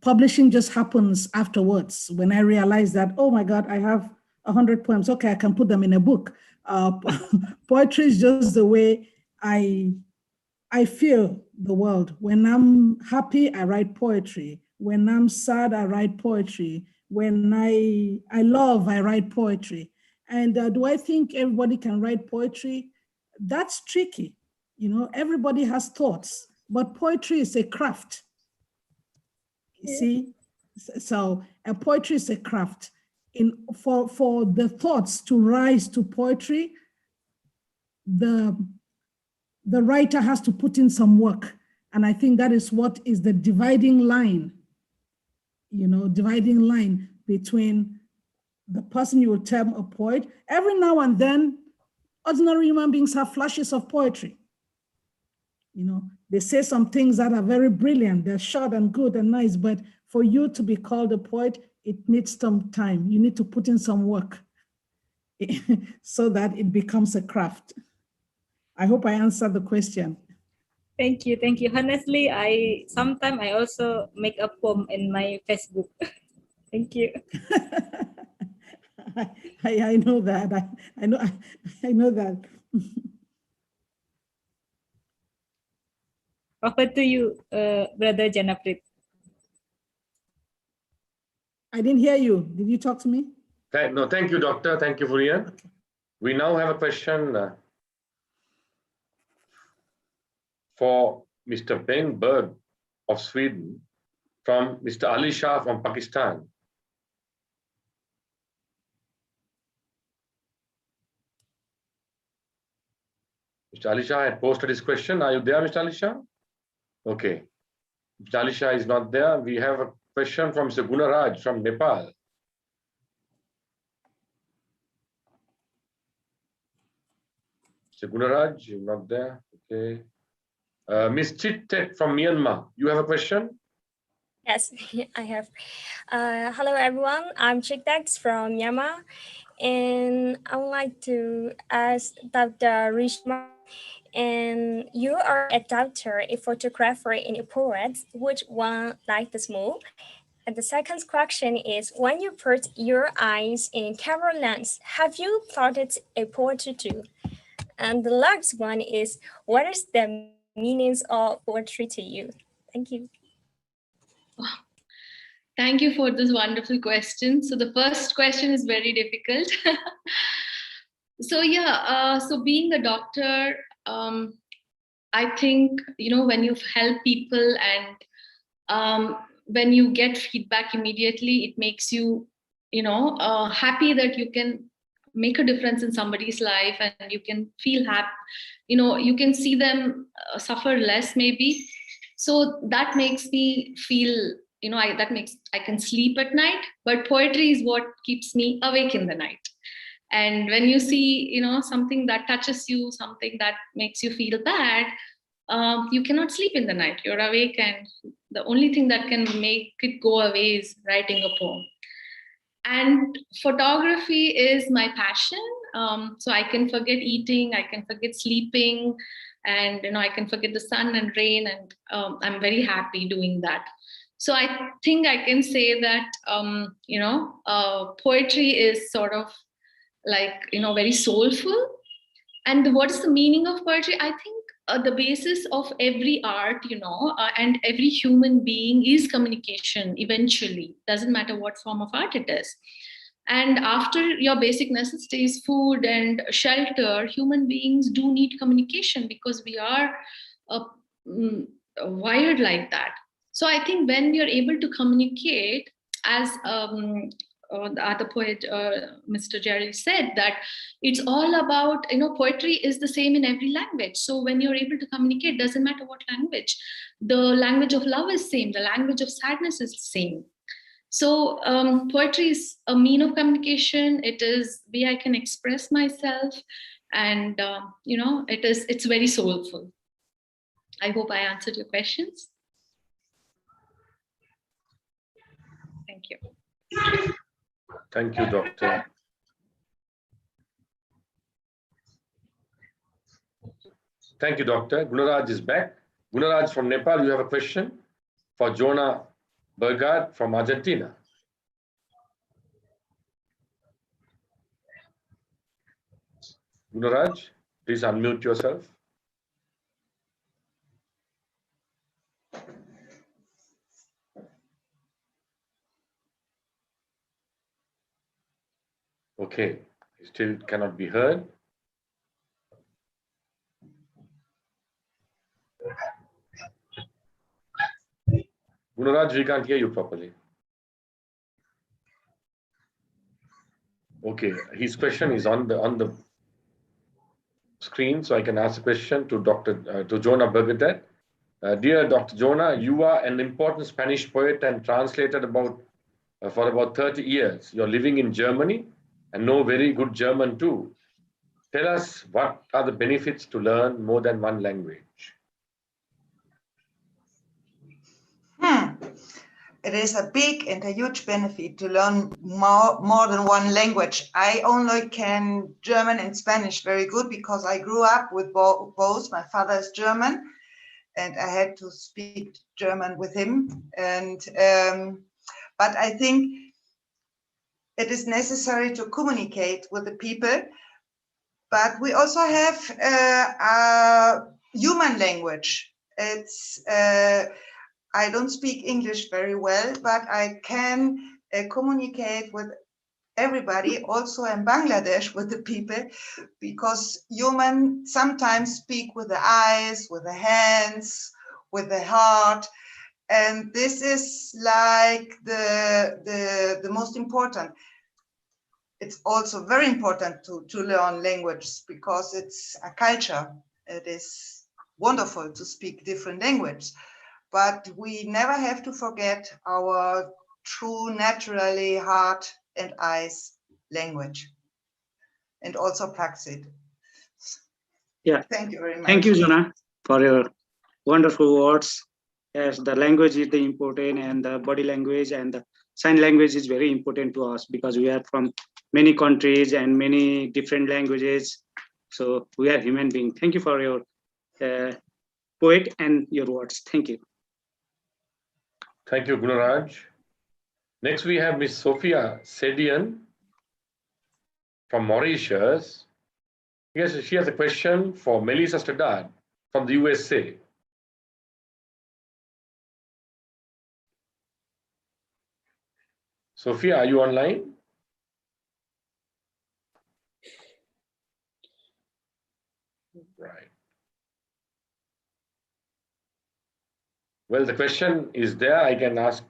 Publishing just happens afterwards when I realize that, oh my God, I have 100 poems. Okay, I can put them in a book. Poetry is just the way I feel the world. When I'm happy, I write poetry. When I'm sad, I write poetry. When I love, I write poetry. And do I think everybody can write poetry? That's tricky. You know, everybody has thoughts, but poetry is a craft. You see? So poetry is a craft. For the thoughts to rise to poetry, the writer has to put in some work. And I think that is what is the dividing line, dividing line between the person you will term a poet. Every now and then, ordinary human beings have flashes of poetry. They say some things that are very brilliant. They're short and good and nice, but for you to be called a poet, it needs some time. You need to put in some work so that it becomes a craft. I hope I answered the question. Thank you. Honestly, sometimes I also make a poem in my Facebook. Thank you. I know that. I know that. Over to you, Brother Janaprit. I didn't hear you. Did you talk to me? No, thank you, Doctor. Thank you, Furian. We now have a question for Mr. Ben Berg of Sweden from Mr. Ali Shah from Pakistan. Mr. Ali Shah had posted his question. Are you there, Mr. Ali Shah? Okay. Mr. Ali Shah is not there. We have a question from Mr. Gunaraj from Nepal. Mr. Gunaraj, you're not there. Okay. Ms. Chittet from Myanmar, you have a question? Yes, I have. Hello, everyone. I'm Chittet from Myanmar, and I would like to ask Dr. Rishma, and you are a doctor, a photographer, and a poet. Which one like the small? And the second question is, when you put your eyes in camera lens, have you plotted a poetry too? And the last one is, what is the meanings of poetry to you? Thank you. Thank you for this wonderful question. So the first question is very difficult. So yeah, so being a doctor, I think, when you help people and when you get feedback immediately, it makes you, happy that you can make a difference in somebody's life and you can feel happy, you can see them suffer less maybe. So that makes me feel, I can sleep at night, but poetry is what keeps me awake in the night. And when you see, you know, something that touches you, something that makes you feel bad, you cannot sleep in the night. You're awake, and the only thing that can make it go away is writing a poem. And photography is my passion. So I can forget eating, I can forget sleeping, and you know, I can forget the sun and rain, and I'm very happy doing that. So I think I can say that you know, poetry is sort of like, you know, very soulful. And what is the meaning of poetry? I think the basis of every art, you know, and every human being is communication eventually. Doesn't matter what form of art it is. And after your basic necessities, food and shelter, human beings do need communication because we are wired like that. So I think when we are able to communicate, as the other poet, Mr. Jerry, said, that it's all about, you know, poetry is the same in every language. So when you're able to communicate, doesn't matter what language, the language of love is same, the language of sadness is the same. So poetry is a mean of communication. It is way I can express myself, and you know, it's very soulful. I hope I answered your questions. Thank you. Thank you, Doctor. Thank you, Doctor. Gunaraj is back. Gunaraj from Nepal, you have a question for Jonah Berger from Argentina. Gunaraj, please unmute yourself. Okay, he still cannot be heard. Gunaraj, we can't hear you properly. Okay, his question is on the screen, so I can ask a question to to Jonah Berger. Dear Dr. Jonah, you are an important Spanish poet and translated for about 30 years. You're living in Germany and know very good German too. Tell us, what are the benefits to learn more than one language? It is a big and a huge benefit to learn more than one language. I only can German and Spanish very good because I grew up with both. My father is German, and I had to speak German with him. And but I think it is necessary to communicate with the people. But we also have a human language. It's I don't speak English very well, but I can communicate with everybody, also in Bangladesh, with the people, because humans sometimes speak with the eyes, with the hands, with the heart. And this is like the most important. It's also very important to learn languages because it's a culture. It is wonderful to speak different languages. But we never have to forget our true, naturally heart and eyes language, and also practice it. Yeah. Thank you very much. Thank you, Jonah, for your wonderful words. Yes, the language is the important, and the body language and the sign language is very important to us because we are from many countries and many different languages. So we are human beings. Thank you for your poet and your words. Thank you. Thank you, Gunaraj. Next, we have Miss Sophia Sedian from Mauritius. Yes, she has a question for Melissa Stedard from the USA. Sophia, are you online? Right. Well, the question is there. I can ask,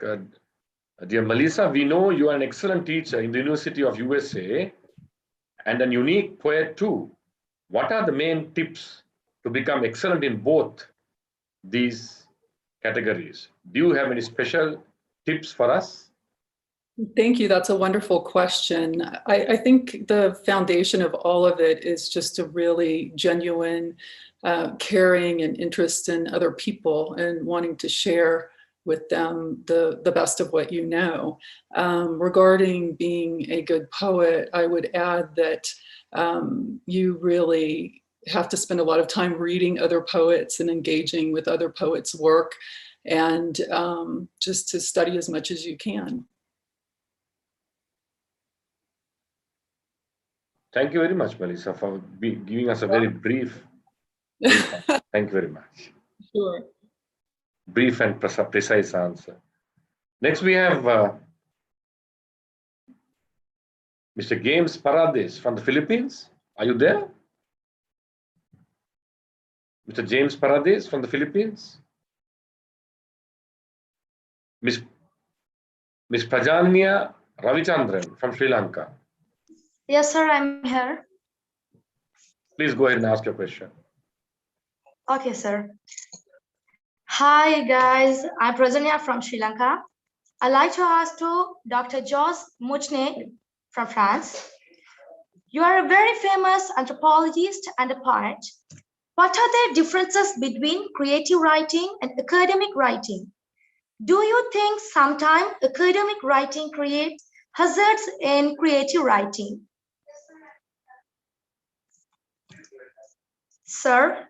dear Melissa, we know you are an excellent teacher in the University of USA and a unique poet too. What are the main tips to become excellent in both these categories? Do you have any special tips for us? Thank you. That's a wonderful question. I think the foundation of all of it is just a really genuine caring and interest in other people and wanting to share with them the best of what you know. Regarding being a good poet, I would add that you really have to spend a lot of time reading other poets and engaging with other poets' work, and just to study as much as you can. Thank you very much, Melissa, for giving us a very brief answer. Thank you very much. Sure. Brief and precise answer. Next, we have Mr. James Paredes from the Philippines. Are you there? Mr. James Paredes from the Philippines. Miss Prajanya Ravichandran from Sri Lanka. Yes, sir, I'm here. Please go ahead and ask your question. Okay, sir. Hi, guys. I'm Prajanya from Sri Lanka. I'd like to ask to Dr. Jose Muknik from France. You are a very famous anthropologist and a poet. What are the differences between creative writing and academic writing? Do you think sometimes academic writing creates hazards in creative writing? Sir?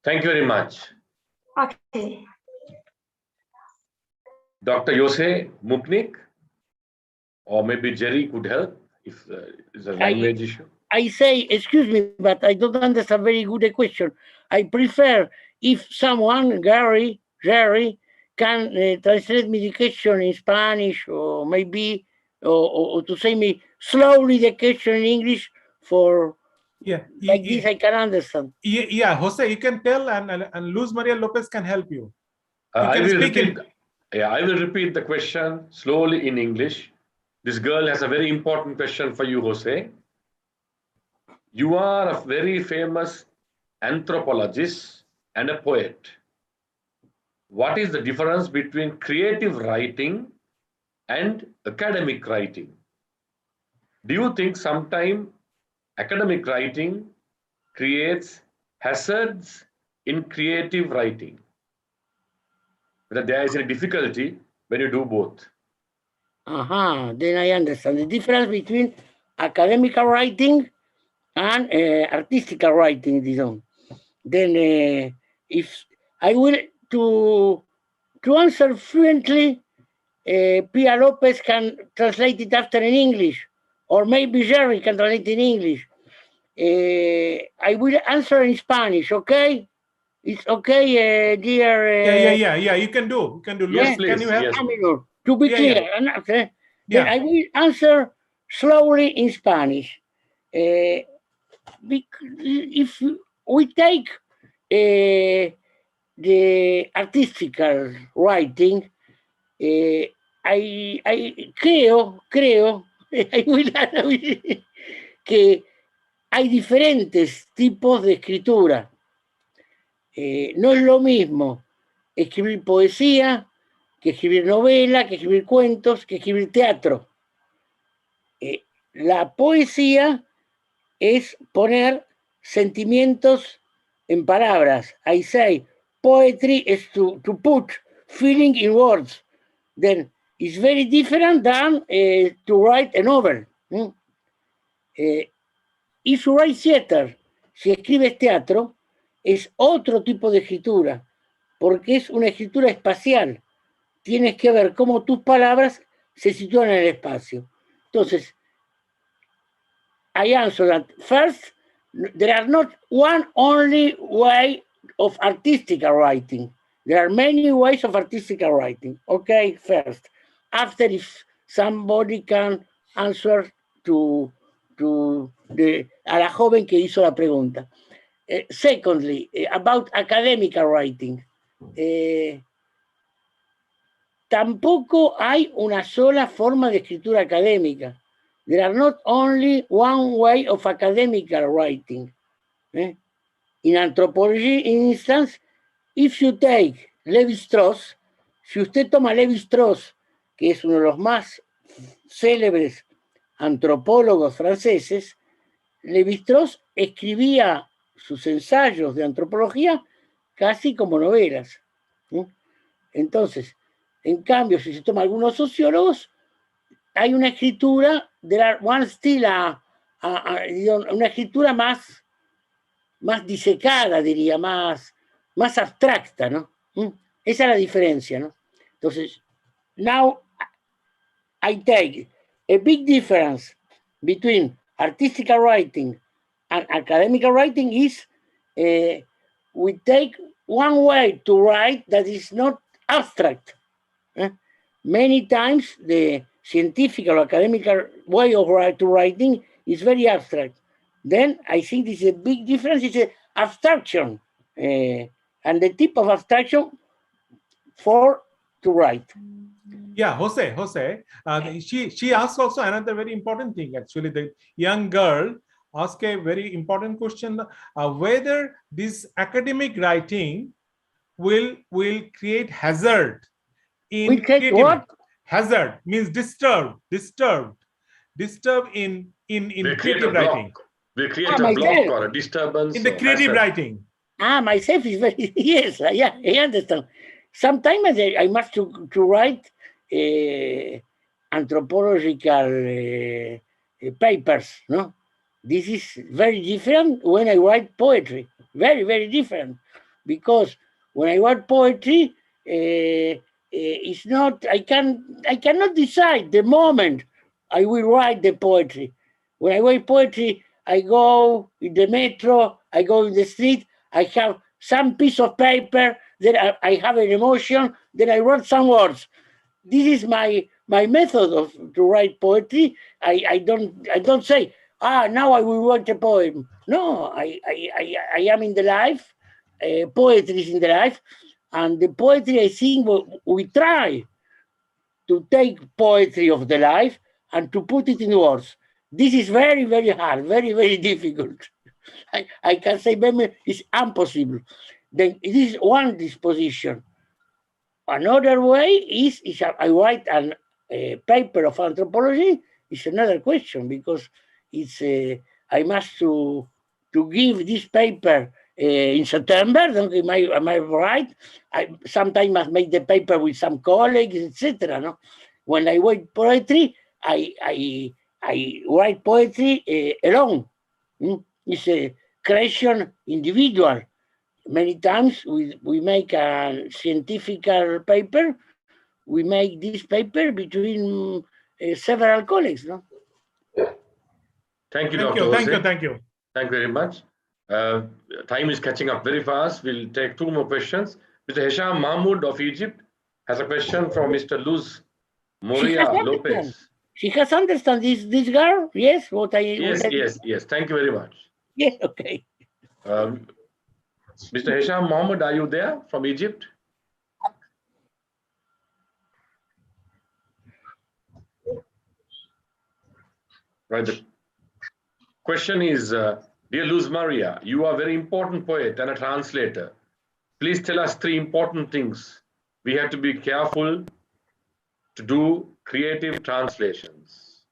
Thank you very much. Okay. Dr. Jose Muknik, or maybe Jerry could help if it's a language issue. I say, excuse me, but I don't understand very good the question. I prefer if someone, Jerry, can translate me the question in Spanish, or maybe, or to say me slowly the question in English for like this I can understand. Yeah, Jose, you can tell, and Luz Maria Lopez can help you. I will repeat the question slowly in English. This girl has a very important question for you, Jose. You are a very famous anthropologist and a poet. What is the difference between creative writing and academic writing? Do you think sometimes academic writing creates hazards in creative writing? That there is a difficulty when you do both. Then I understand the difference between academic writing and artistic writing. Then if I will to answer fluently, Pia Lopez can translate it after in English, or maybe Jerry can translate in English. I will answer in Spanish, okay? It's okay, dear. Yeah. You can do. Yes, Luz, please. can you help? Yes. To be clear, then I will answer slowly in Spanish. If we take the artistical writing, I creo que hay diferentes tipos de escritura. No es lo mismo escribir poesía que escribir novela, que escribir cuentos, que escribir teatro. La poesía es poner sentimientos en palabras. I say, poetry is to put feeling in words. Then it's very different than to write a novel. If you write theater, si escribes teatro, es otro tipo de escritura, porque es una escritura espacial. Tienes que ver cómo tus palabras se sitúan en el espacio. Entonces, I answer that first, there are not one only way of artistic writing. There are many ways of artistic writing. Okay, first. After, if somebody can answer a la joven que hizo la pregunta. Secondly, about academic writing. Tampoco hay una sola forma de escritura académica. There are not only one way of academic writing. In anthropology, in instance, if you take Levi-Strauss, si usted toma Levi-Strauss que es uno de los más célebres antropólogos franceses, Lévi-Strauss escribía sus ensayos de antropología casi como novelas. Entonces, en cambio, si se toma algunos sociólogos, hay una escritura, una escritura más disecada, diría, más abstracta, ¿no? Esa es la diferencia, ¿no? Entonces, now I take a big difference between artistic writing and academic writing is we take one way to write that is not abstract. Many times the scientific or academic way of writing is very abstract. Then I think this is a big difference. It's an abstraction and the type of abstraction to write. Yeah, Jose. She asked also another very important thing. Actually, the young girl asked a very important question: whether this academic writing will create hazard in creativity. What? Hazard means disturbed in creative writing. We create a block or a disturbance in the creative writing. Myself is very yes, yeah, I understand. Sometimes I must to write anthropological papers. No, this is very different when I write poetry. Very, very different, because when I write poetry, it's not. I cannot decide the moment I will write the poetry. When I write poetry, I go in the metro, I go in the street, I have some piece of paper, then I have an emotion, then I write some words. This is my method to write poetry. I don't say, now I will write a poem. No, I am in the life, poetry is in the life, and the poetry, I think, we try to take poetry of the life and to put it in words. This is very, very hard, very, very difficult. I can say it's impossible. Then this is one disposition. Another way is I write a paper of anthropology is another question, because it's I must to give this paper in September. Am I right? I sometimes must make the paper with some colleagues, etc. No, when I write poetry, I write poetry alone. It's a creation individual. Many times we make a scientific paper. We make this paper between several colleagues. No. Thank you, Dr. Jose. Thank you. Thank you very much. Time is catching up very fast. We'll take two more questions. Mr. Hisham Mahmoud of Egypt has a question from Mr. Luz Moria Lopez. She has understand this girl? Yes, Yes. Thank you very much. Yes, okay. Mr. Hisham Mahmoud, are you there from Egypt? Right. The question is, dear Luz Maria, you are a very important poet and a translator. Please tell us 3 important things we have to be careful to do creative translations.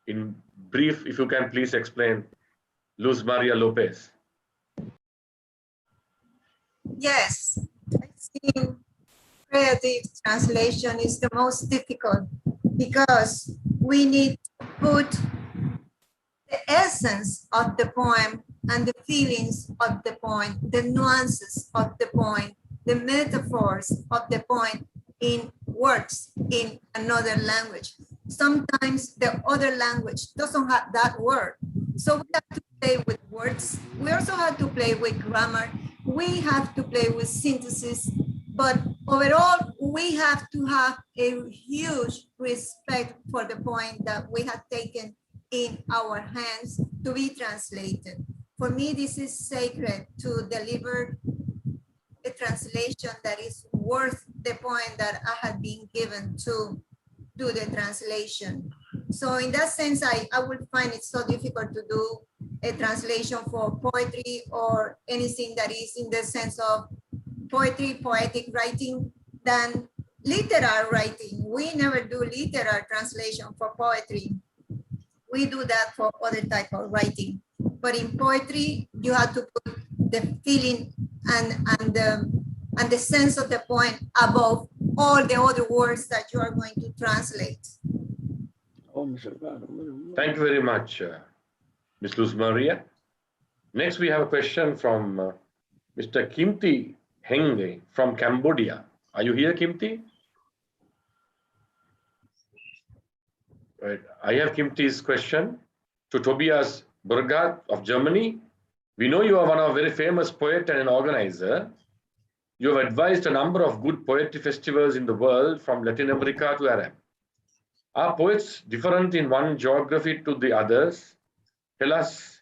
In brief, if you can please explain, Luz Maria Lopez. Yes, I think creative translation is the most difficult, because we need to put the essence of the poem and the feelings of the poem, the nuances of the poem, the metaphors of the poem in words in another language. Sometimes the other language doesn't have that word. So we have to play with words. We also have to play with grammar. We have to play with synthesis. But overall, we have to have a huge respect for the poem that we have taken in our hands to be translated. For me, this is sacred, to deliver a translation that is worth the poem that I had been given to do the translation. So in that sense, I would find it so difficult to do a translation for poetry or anything that is in the sense of poetry, poetic writing, than literal writing. We never do literal translation for poetry. We do that for other type of writing. But in poetry, you have to put the feeling and the sense of the poem above all the other words that you are going to translate. Thank you very much, Ms. Luz Maria. Next, we have a question from Mr. Kimti Henge from Cambodia. Are you here, Kimti? Right. I have Kimti's question to Tobias Berger of Germany. We know you are one of a very famous poet and an organizer. You have advised a number of good poetry festivals in the world, from Latin America to Arab. Are poets different in one geography to the others? Tell us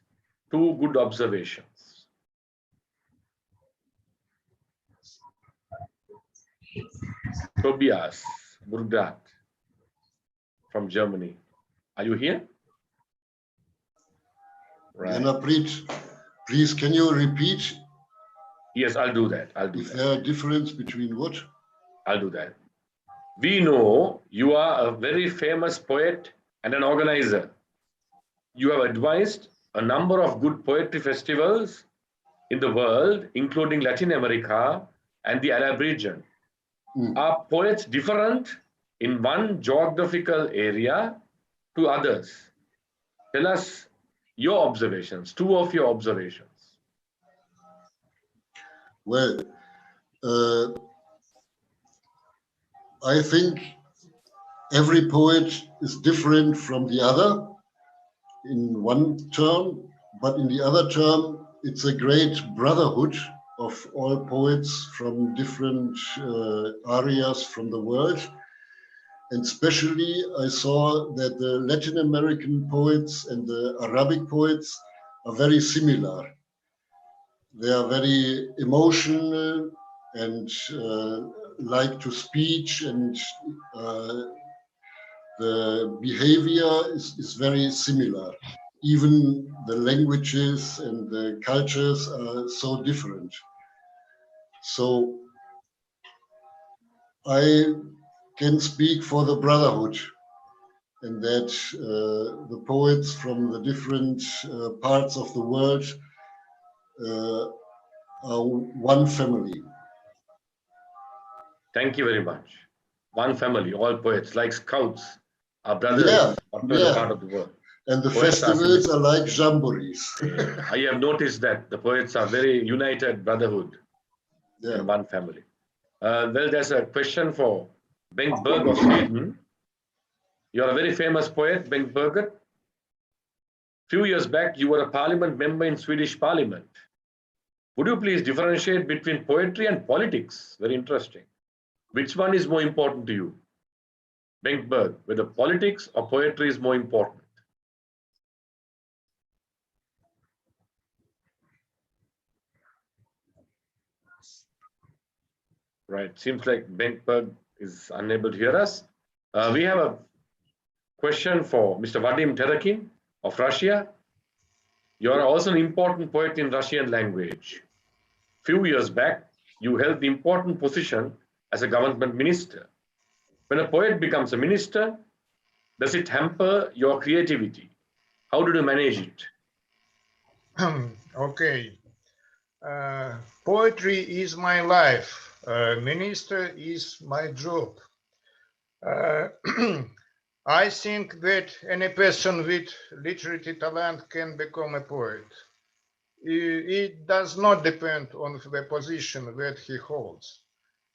two good observations. Tobias Berger from Germany. Are you here? Right. Anna, please, can you repeat? Yes, I'll do that. I'll do that. Is there a difference between what? I'll do that. We know you are a very famous poet and an organizer. You have advised a number of good poetry festivals in the world, including Latin America and the Arab region. Are poets different in one geographical area to others? Tell us your observations, two of your observations. Well, I think every poet is different from the other in one term, but in the other term, it's a great brotherhood of all poets from different areas from the world. And especially I saw that the Latin American poets and the Arabic poets are very similar. They are very emotional and like to speech, and the behavior is very similar. Even the languages and the cultures are so different. So I can speak for the brotherhood, and that the poets from the different parts of the world are one family. Thank you very much. One family, all poets, like scouts, are brothers, whatever part of the world. And the Poets festivals are like jamborees. I have noticed that the poets are very united brotherhood in one family. Well, there's a question for Bengt Berg of Sweden. You're a very famous poet, Bengt Berger. Few years back, you were a parliament member in Swedish parliament. Would you please differentiate between poetry and politics? Very interesting. Which one is more important to you? Bengt Berg, whether politics or poetry is more important? Right, seems like Bengt Berg is unable to hear us. We have a question for Mr. Vadim Terakin of Russia. You are also an important poet in Russian language. Few years back, you held the important position as a government minister. When a poet becomes a minister, does it hamper your creativity? How did you manage it? Okay. Poetry is my life. Minister is my job. I think that any person with literary talent can become a poet. It does not depend on the position that he holds.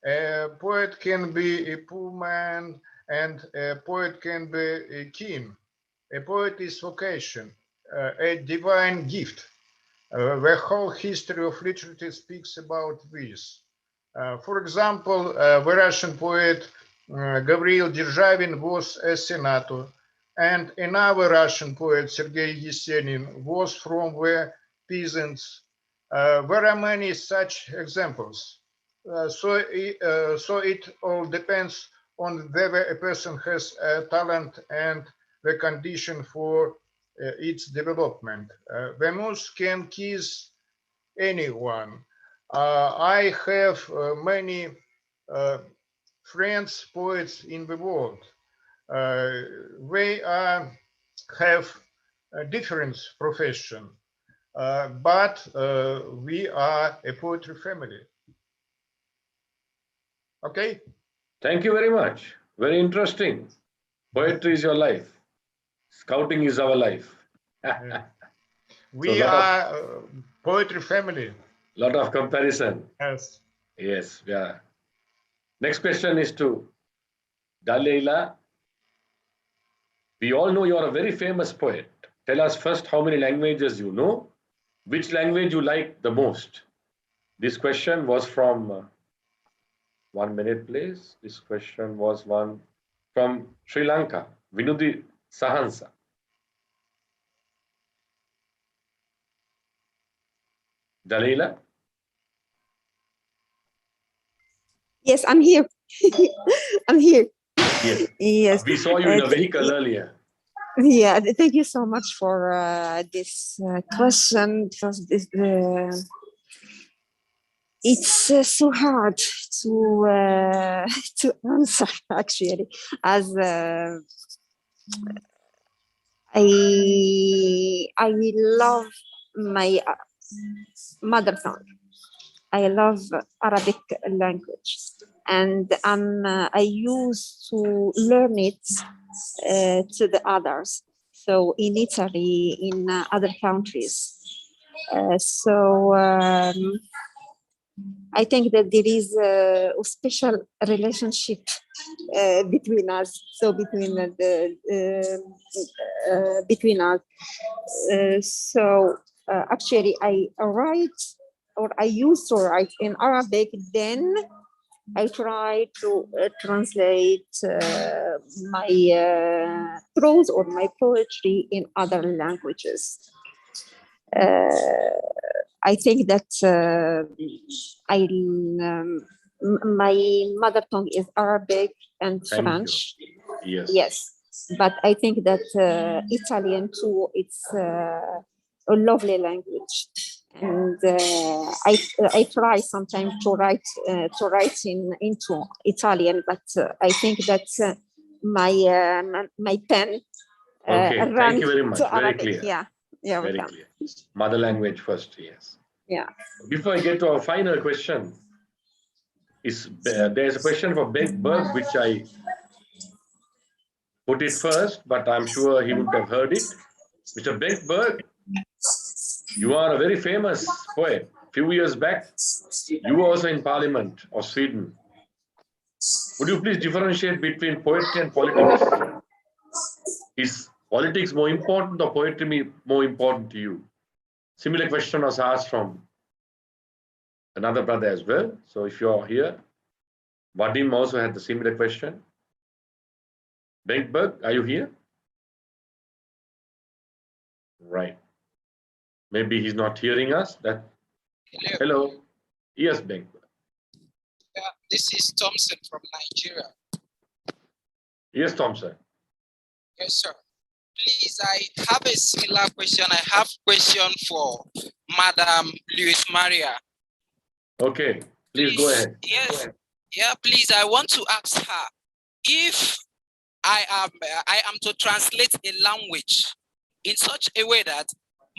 A poet can be a poor man, and a poet can be a king. A poet is vocation, a divine gift. The whole history of literature speaks about this. For example, the Russian poet Gavril Державин was a senator, and another Russian poet, Sergei Yesenin, was from the peasants. There are many such examples. So it all depends on whether a person has a talent and the condition for its development. The muse can kiss anyone. I have many friends, poets in the world. They have a different profession, but we are a poetry family. Okay? Thank you very much. Very interesting. Poetry is your life. Scouting is our life. We are poetry family. Lot of comparison. Yes. Yes, yeah. Next question is to Daleila. We all know you are a very famous poet. Tell us first how many languages you know, which language you like the most. This question was from, 1 minute please. This question was one from Sri Lanka, Vinudi Sahansa. Daleila? Yes, I'm here. I'm here. Yes. Yes. We saw you in a vehicle earlier. Yeah, thank you so much for this question, because it's so hard to answer actually, as I love my mother tongue. I love Arabic language, and I used to learn it to the others. So in Italy, in other countries. I think that there is a special relationship between us. So between us. Actually, I write, or I used to write in Arabic. Then I try to translate my prose or my poetry in other languages. I think that my mother tongue is Arabic and French. Yes. Yes, but I think that Italian too. It's a lovely language, and I try sometimes to write into Italian, but I think that my pen Okay, thank you very much. Very Arabic. clear. Yeah, yeah, Very welcome. clear. Mother language first, yes. Yeah. Before I get to our final question, there's a question for Ben Berg, which I put it first, but I'm sure he wouldn't have heard it. Mr. Berg, you are a very famous poet. A few years back, you were also in Parliament of Sweden. Would you please differentiate between poetry and politics? Is politics more important or poetry more important to you? Similar question was asked from another brother as well. So if you're here, Vadim also had the similar question. Berg, are you here? Right. Maybe he's not hearing us. Hello. Yes, Berg. This is Thompson from Nigeria. Yes, Thompson. Yes, sir. Please, I have a similar question. I have a question for Madam Luis Maria. Okay, please go ahead. Yes. Yeah, please, I want to ask her if I am to translate a language in such a way that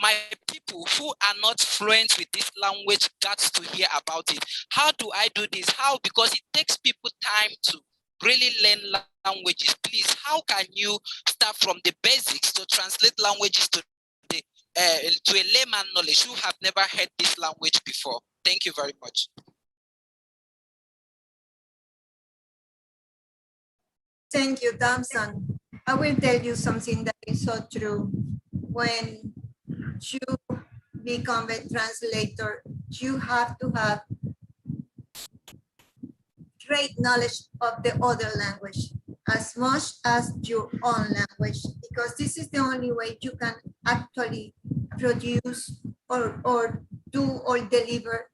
my people who are not fluent with this language got to hear about it. How do I do this? How? Because it takes people time to really learn languages. Please, how can you start from the basics to translate languages to a layman knowledge who have never heard this language before? Thank you very much. Thank you, Thompson. I will tell you something that is so true. When you become a translator, you have to have great knowledge of the other language as much as your own language, because this is the only way you can actually produce or do or deliver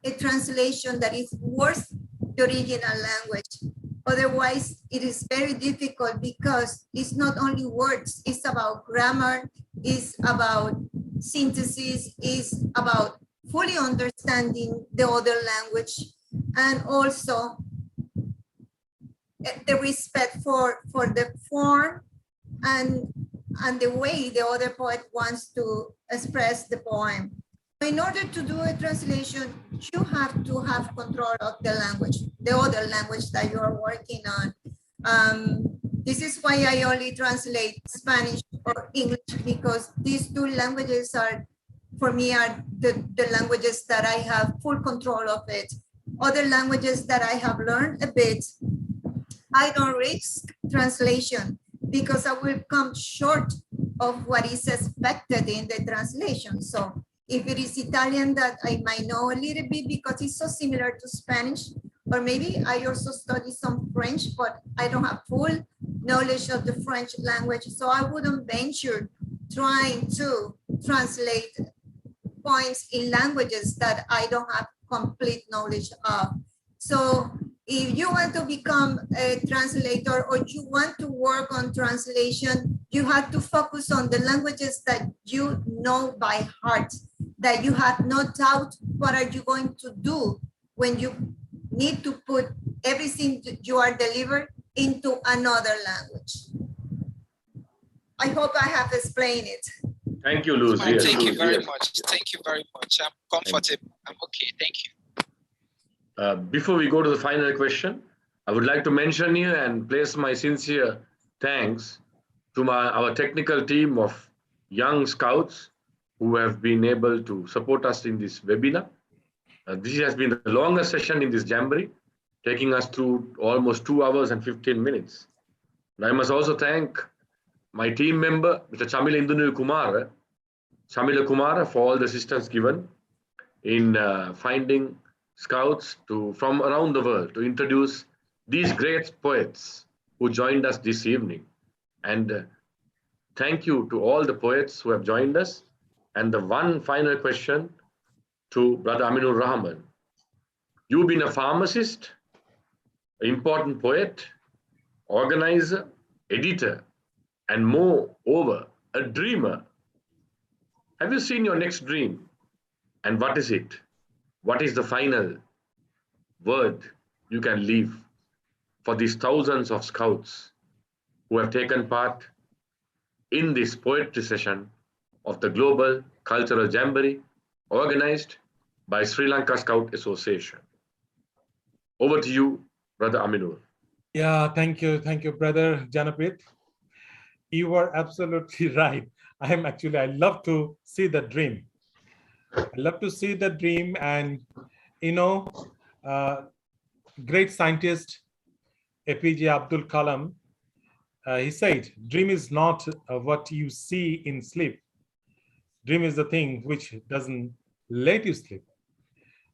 a translation that is worth the original language. Otherwise, it is very difficult because it's not only words, it's about grammar, it's about synthesis, it's about fully understanding the other language, and also the respect for the form and the way the other poet wants to express the poem. In order to do a translation, you have to have control of the language, the other language that you are working on. This is why I only translate Spanish or English, because these two languages are, for me, are the languages that I have full control of it. Other languages that I have learned a bit, I don't risk translation because I will come short of what is expected in the translation. So if it is Italian that I might know a little bit because it's so similar to Spanish, or maybe I also study some French, but I don't have full knowledge of the French language. So I wouldn't venture trying to translate poems in languages that I don't have complete knowledge of. So if you want to become a translator or you want to work on translation, you have to focus on the languages that you know by heart, that you have no doubt what are you going to do when you need to put everything that you are delivered into another language. I hope I have explained it. Thank you, Luz. Yes, thank you Luz, very yes. much. Thank you very much. I'm comfortable. I'm okay. Thank you. Before we go to the final question, I would like to mention here and place my sincere thanks to our technical team of young scouts who have been able to support us in this webinar. This has been the longest session in this Jamboree, taking us through almost 2 hours and 15 minutes. And I must also thank my team member, Mr. Chamila Kumara, for all the assistance given in finding scouts from around the world to introduce these great poets who joined us this evening. And thank you to all the poets who have joined us. And the one final question to Brother Amino Rahman. You've been a pharmacist, an important poet, organizer, editor, and moreover, a dreamer. Have you seen your next dream? And what is it? What is the final word you can leave for these thousands of scouts who have taken part in this poetry session of the Global Cultural Jamboree organized by Sri Lanka Scout Association? Over to you, Brother Aminur. Yeah, thank you, Brother Janapit. You are absolutely right. I love to see the dream. I love to see the dream, and great scientist APJ Abdul Kalam, he said, dream is not what you see in sleep. Dream is the thing which doesn't let you sleep.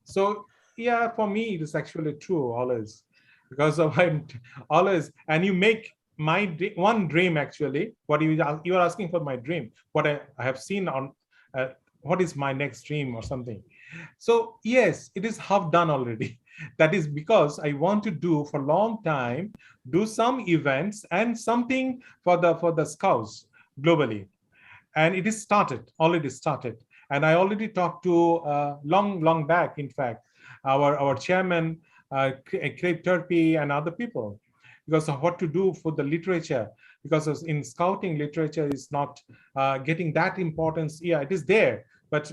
So yeah, for me, it is actually true always, because of I'm always, and you make my one dream actually, what you are asking for my dream, what I have seen on, what is my next dream or something. So yes, it is half done already. That is because I want to do for a long time, do some events and something for the scouts globally. And it is already started. And I already talked to long back, in fact, our chairman, Craig Turpey, and other people, because of what to do for the literature. Because in scouting, literature is not getting that importance. Yeah, it is there, but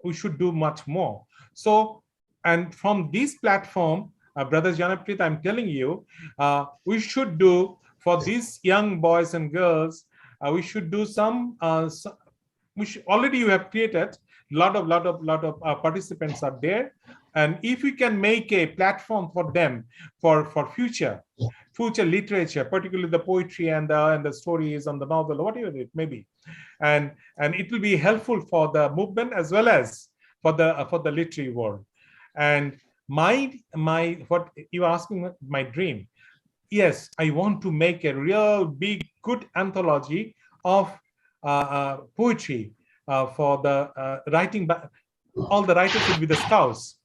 we should do much more. So, and from this platform, Brother Janaprit, I'm telling you, we should do for these young boys and girls, we should do some, already you have created, lot of participants are there. And if we can make a platform for them for future literature, particularly the poetry and the stories and the novel, whatever it may be, and it will be helpful for the movement as well as for the literary world. And my what you are asking, my dream, yes, I want to make a real big good anthology of poetry for the writing. All the writers will be the scouts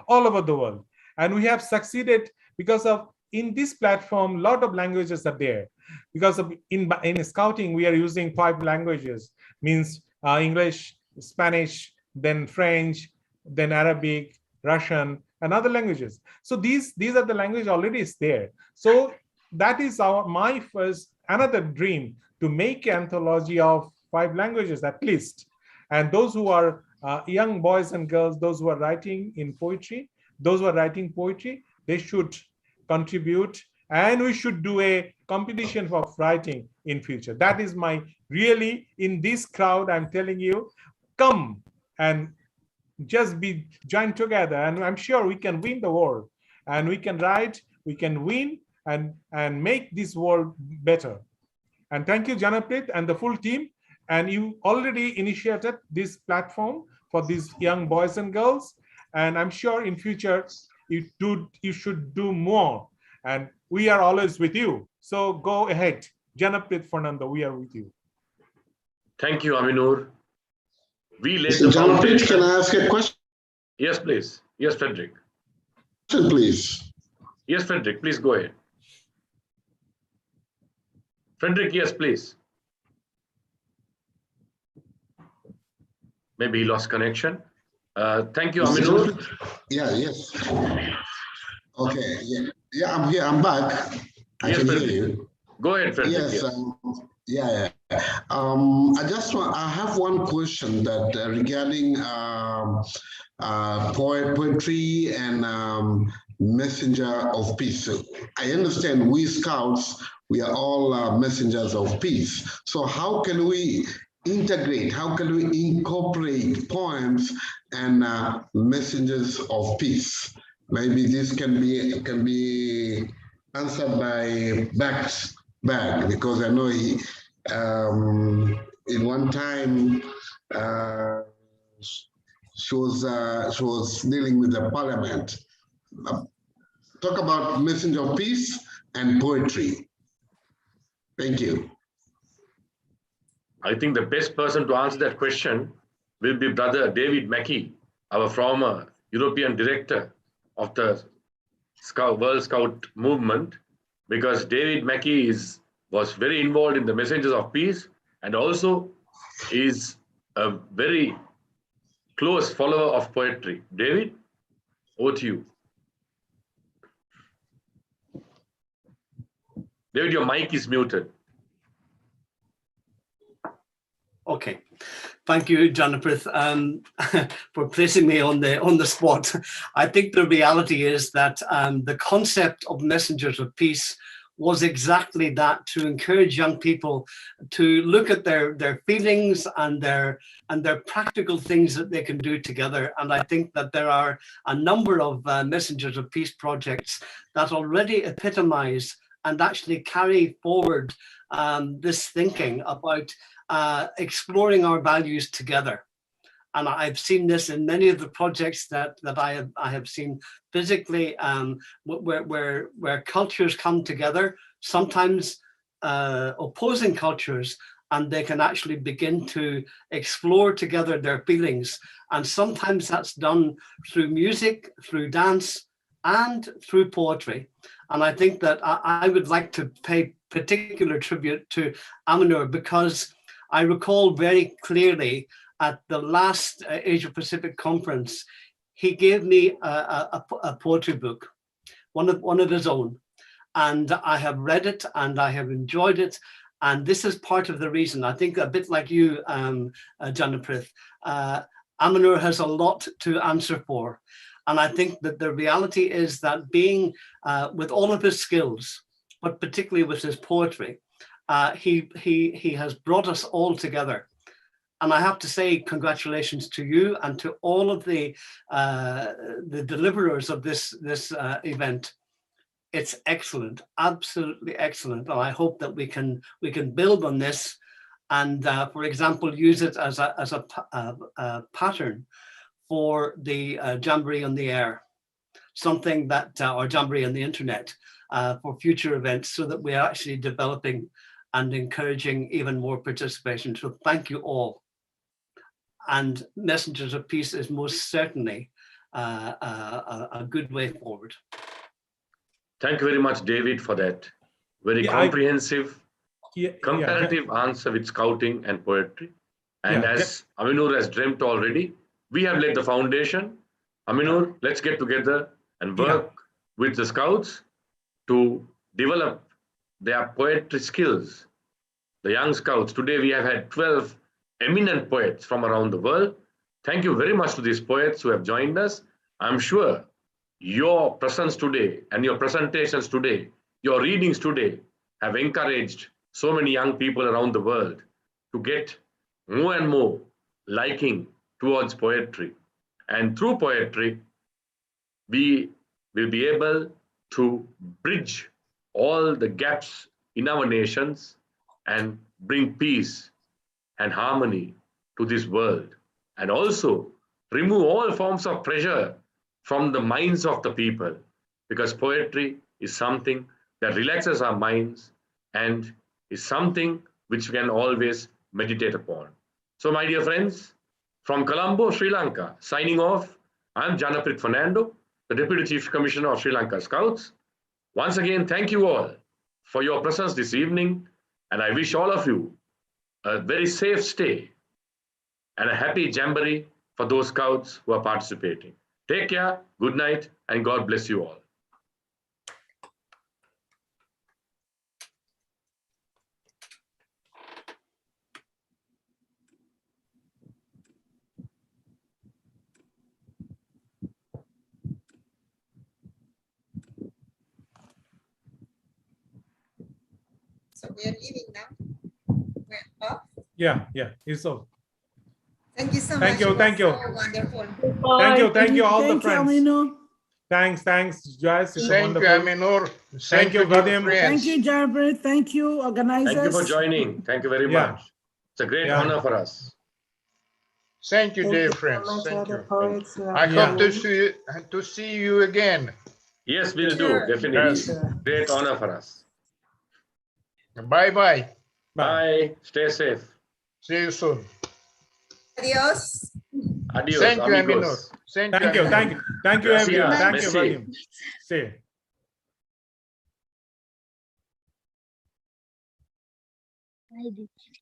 all over the world, and we have succeeded because of, in this platform, a lot of languages are there. Because of in scouting, we are using 5 languages, means English, Spanish, then French, then Arabic, Russian, and other languages. So these are the language already is there. So that is my first, another dream, to make an anthology of 5 languages at least. And those who are young boys and girls, those who are writing in poetry, those who are writing poetry, they should contribute, and we should do a competition for writing in future. That is my, really, in this crowd, I'm telling you, come and just be joined together, and I'm sure we can win the world, and we can write, we can win, and make this world better. And thank you, Janaprit and the full team. And you already initiated this platform for these young boys and girls, and I'm sure in future you should do more, and we are always with you. So go ahead, Janaprit, Fernando, we are with you. Thank you, Aminur. We laid Mr. the Janaprit, foundation. can I ask a question? Yes, please. Yes, Frederick. Please. Yes, Frederick, please go ahead. Frederick, yes, please. Maybe he lost connection. Thank you, Aminur. Yeah, yes. Okay, yeah, I'm here, I'm back. I can hear you. Go ahead, Frederick. Yes, yeah. I have one question that regarding poetry and messenger of peace. So I understand we scouts, we are all messengers of peace. So how can we integrate, how can we incorporate poems and messengers of peace? Maybe this can be answered by Bag, because I know he in one time she was dealing with the parliament. Talk about messenger of peace and poetry. Thank you. I think the best person to answer that question will be Brother David Mackey, our former European director of the World Scout movement, because David Mackey was very involved in the Messengers of Peace and also is a very close follower of poetry. David, over to you. David, your mic is muted. Okay, thank you, Janaprit, for placing me on the spot. I think the reality is that the concept of messengers of peace was exactly that, to encourage young people to look at their feelings and their practical things that they can do together. And I think that there are a number of messengers of peace projects that already epitomize and actually carry forward this thinking about exploring our values together. And I've seen this in many of the projects that I have seen physically, where cultures come together, sometimes opposing cultures, and they can actually begin to explore together their feelings. And sometimes that's done through music, through dance, and through poetry. And I think that I would like to pay particular tribute to Amino, because I recall very clearly at the last Asia Pacific conference, he gave me a poetry book, one of his own. And I have read it and I have enjoyed it. And this is part of the reason, I think a bit like you, Janaprit, Amino has a lot to answer for. And I think that the reality is that being with all of his skills, but particularly with his poetry, he has brought us all together. And I have to say congratulations to you and to all of the deliverers of this event. It's excellent, absolutely excellent. And I hope that we can build on this and, for example, use it as a pattern for the Jamboree on the Air, something that, or Jamboree on the internet, for future events, so that we are actually developing and encouraging even more participation. So thank you all. And Messengers of Peace is most certainly a good way forward. Thank you very much, David, for that very comprehensive, comparative answer with scouting and poetry. And as Aminur has dreamt already, we have laid the foundation. Aminur, let's get together and work with the scouts to develop their poetry skills. The young scouts, today we have had 12 eminent poets from around the world. Thank you very much to these poets who have joined us. I'm sure your presence today and your presentations today, your readings today have encouraged so many young people around the world to get more and more liking towards poetry. And through poetry, we will be able to bridge all the gaps in our nations and bring peace and harmony to this world, and also remove all forms of pressure from the minds of the people, because poetry is something that relaxes our minds and is something which we can always meditate upon. So my dear friends, from Colombo, Sri Lanka, signing off, I'm Janaprit Fernando, the Deputy Chief Commissioner of Sri Lanka Scouts. Once again, thank you all for your presence this evening, and I wish all of you a very safe stay and a happy Jamboree for those scouts who are participating. Take care, good night, and God bless you all. So we are leaving now. We're off. Yeah, it's all. Thank you so Thank much. you, It was thank you. so wonderful. Thank you, all the friends. Amino. Thanks, Joyce. It's Thank you, wonderful. Aminur. Thank you, dear Vadim. friends. Thank you, Jarbir. Thank you, organizers. Thank you for joining. Thank you very much. It's a great honor for us. Thank you, Thank dear you so friends. much, Thank other you. poets who have I hope come. to see you again. Yes, we'll do, Sure. definitely. Yes. Great honor for us. Bye-bye. Bye. Stay safe. See you soon. Adios. Adios, Thank you, Aminur. amigos. Thank Thank you, you, Aminur. thank you, everyone. Gracias. Thank you, Merci. Vadim. See.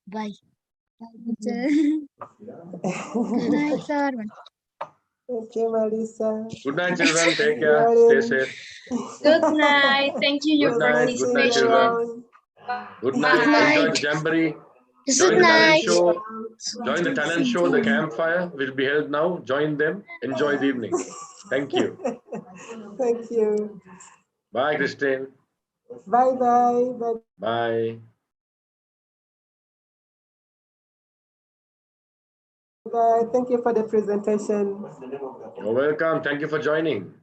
Bye. Good night, sir. Okay, Marisa. Good night, children. Take care. Stay safe. Good night. Thank you Good for night. Good night, children. Good night. Enjoy the jamboree. Join the talent show. Join the talent show. The campfire will be held now. Join them. Enjoy the evening. Thank you. Thank you. Bye, Christine. Bye-bye. Bye. Bye. Bye. Thank you for the presentation. You're welcome. Thank you for joining.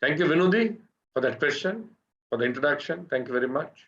Thank you, Vinudi, for that question, for the introduction. Thank you very much.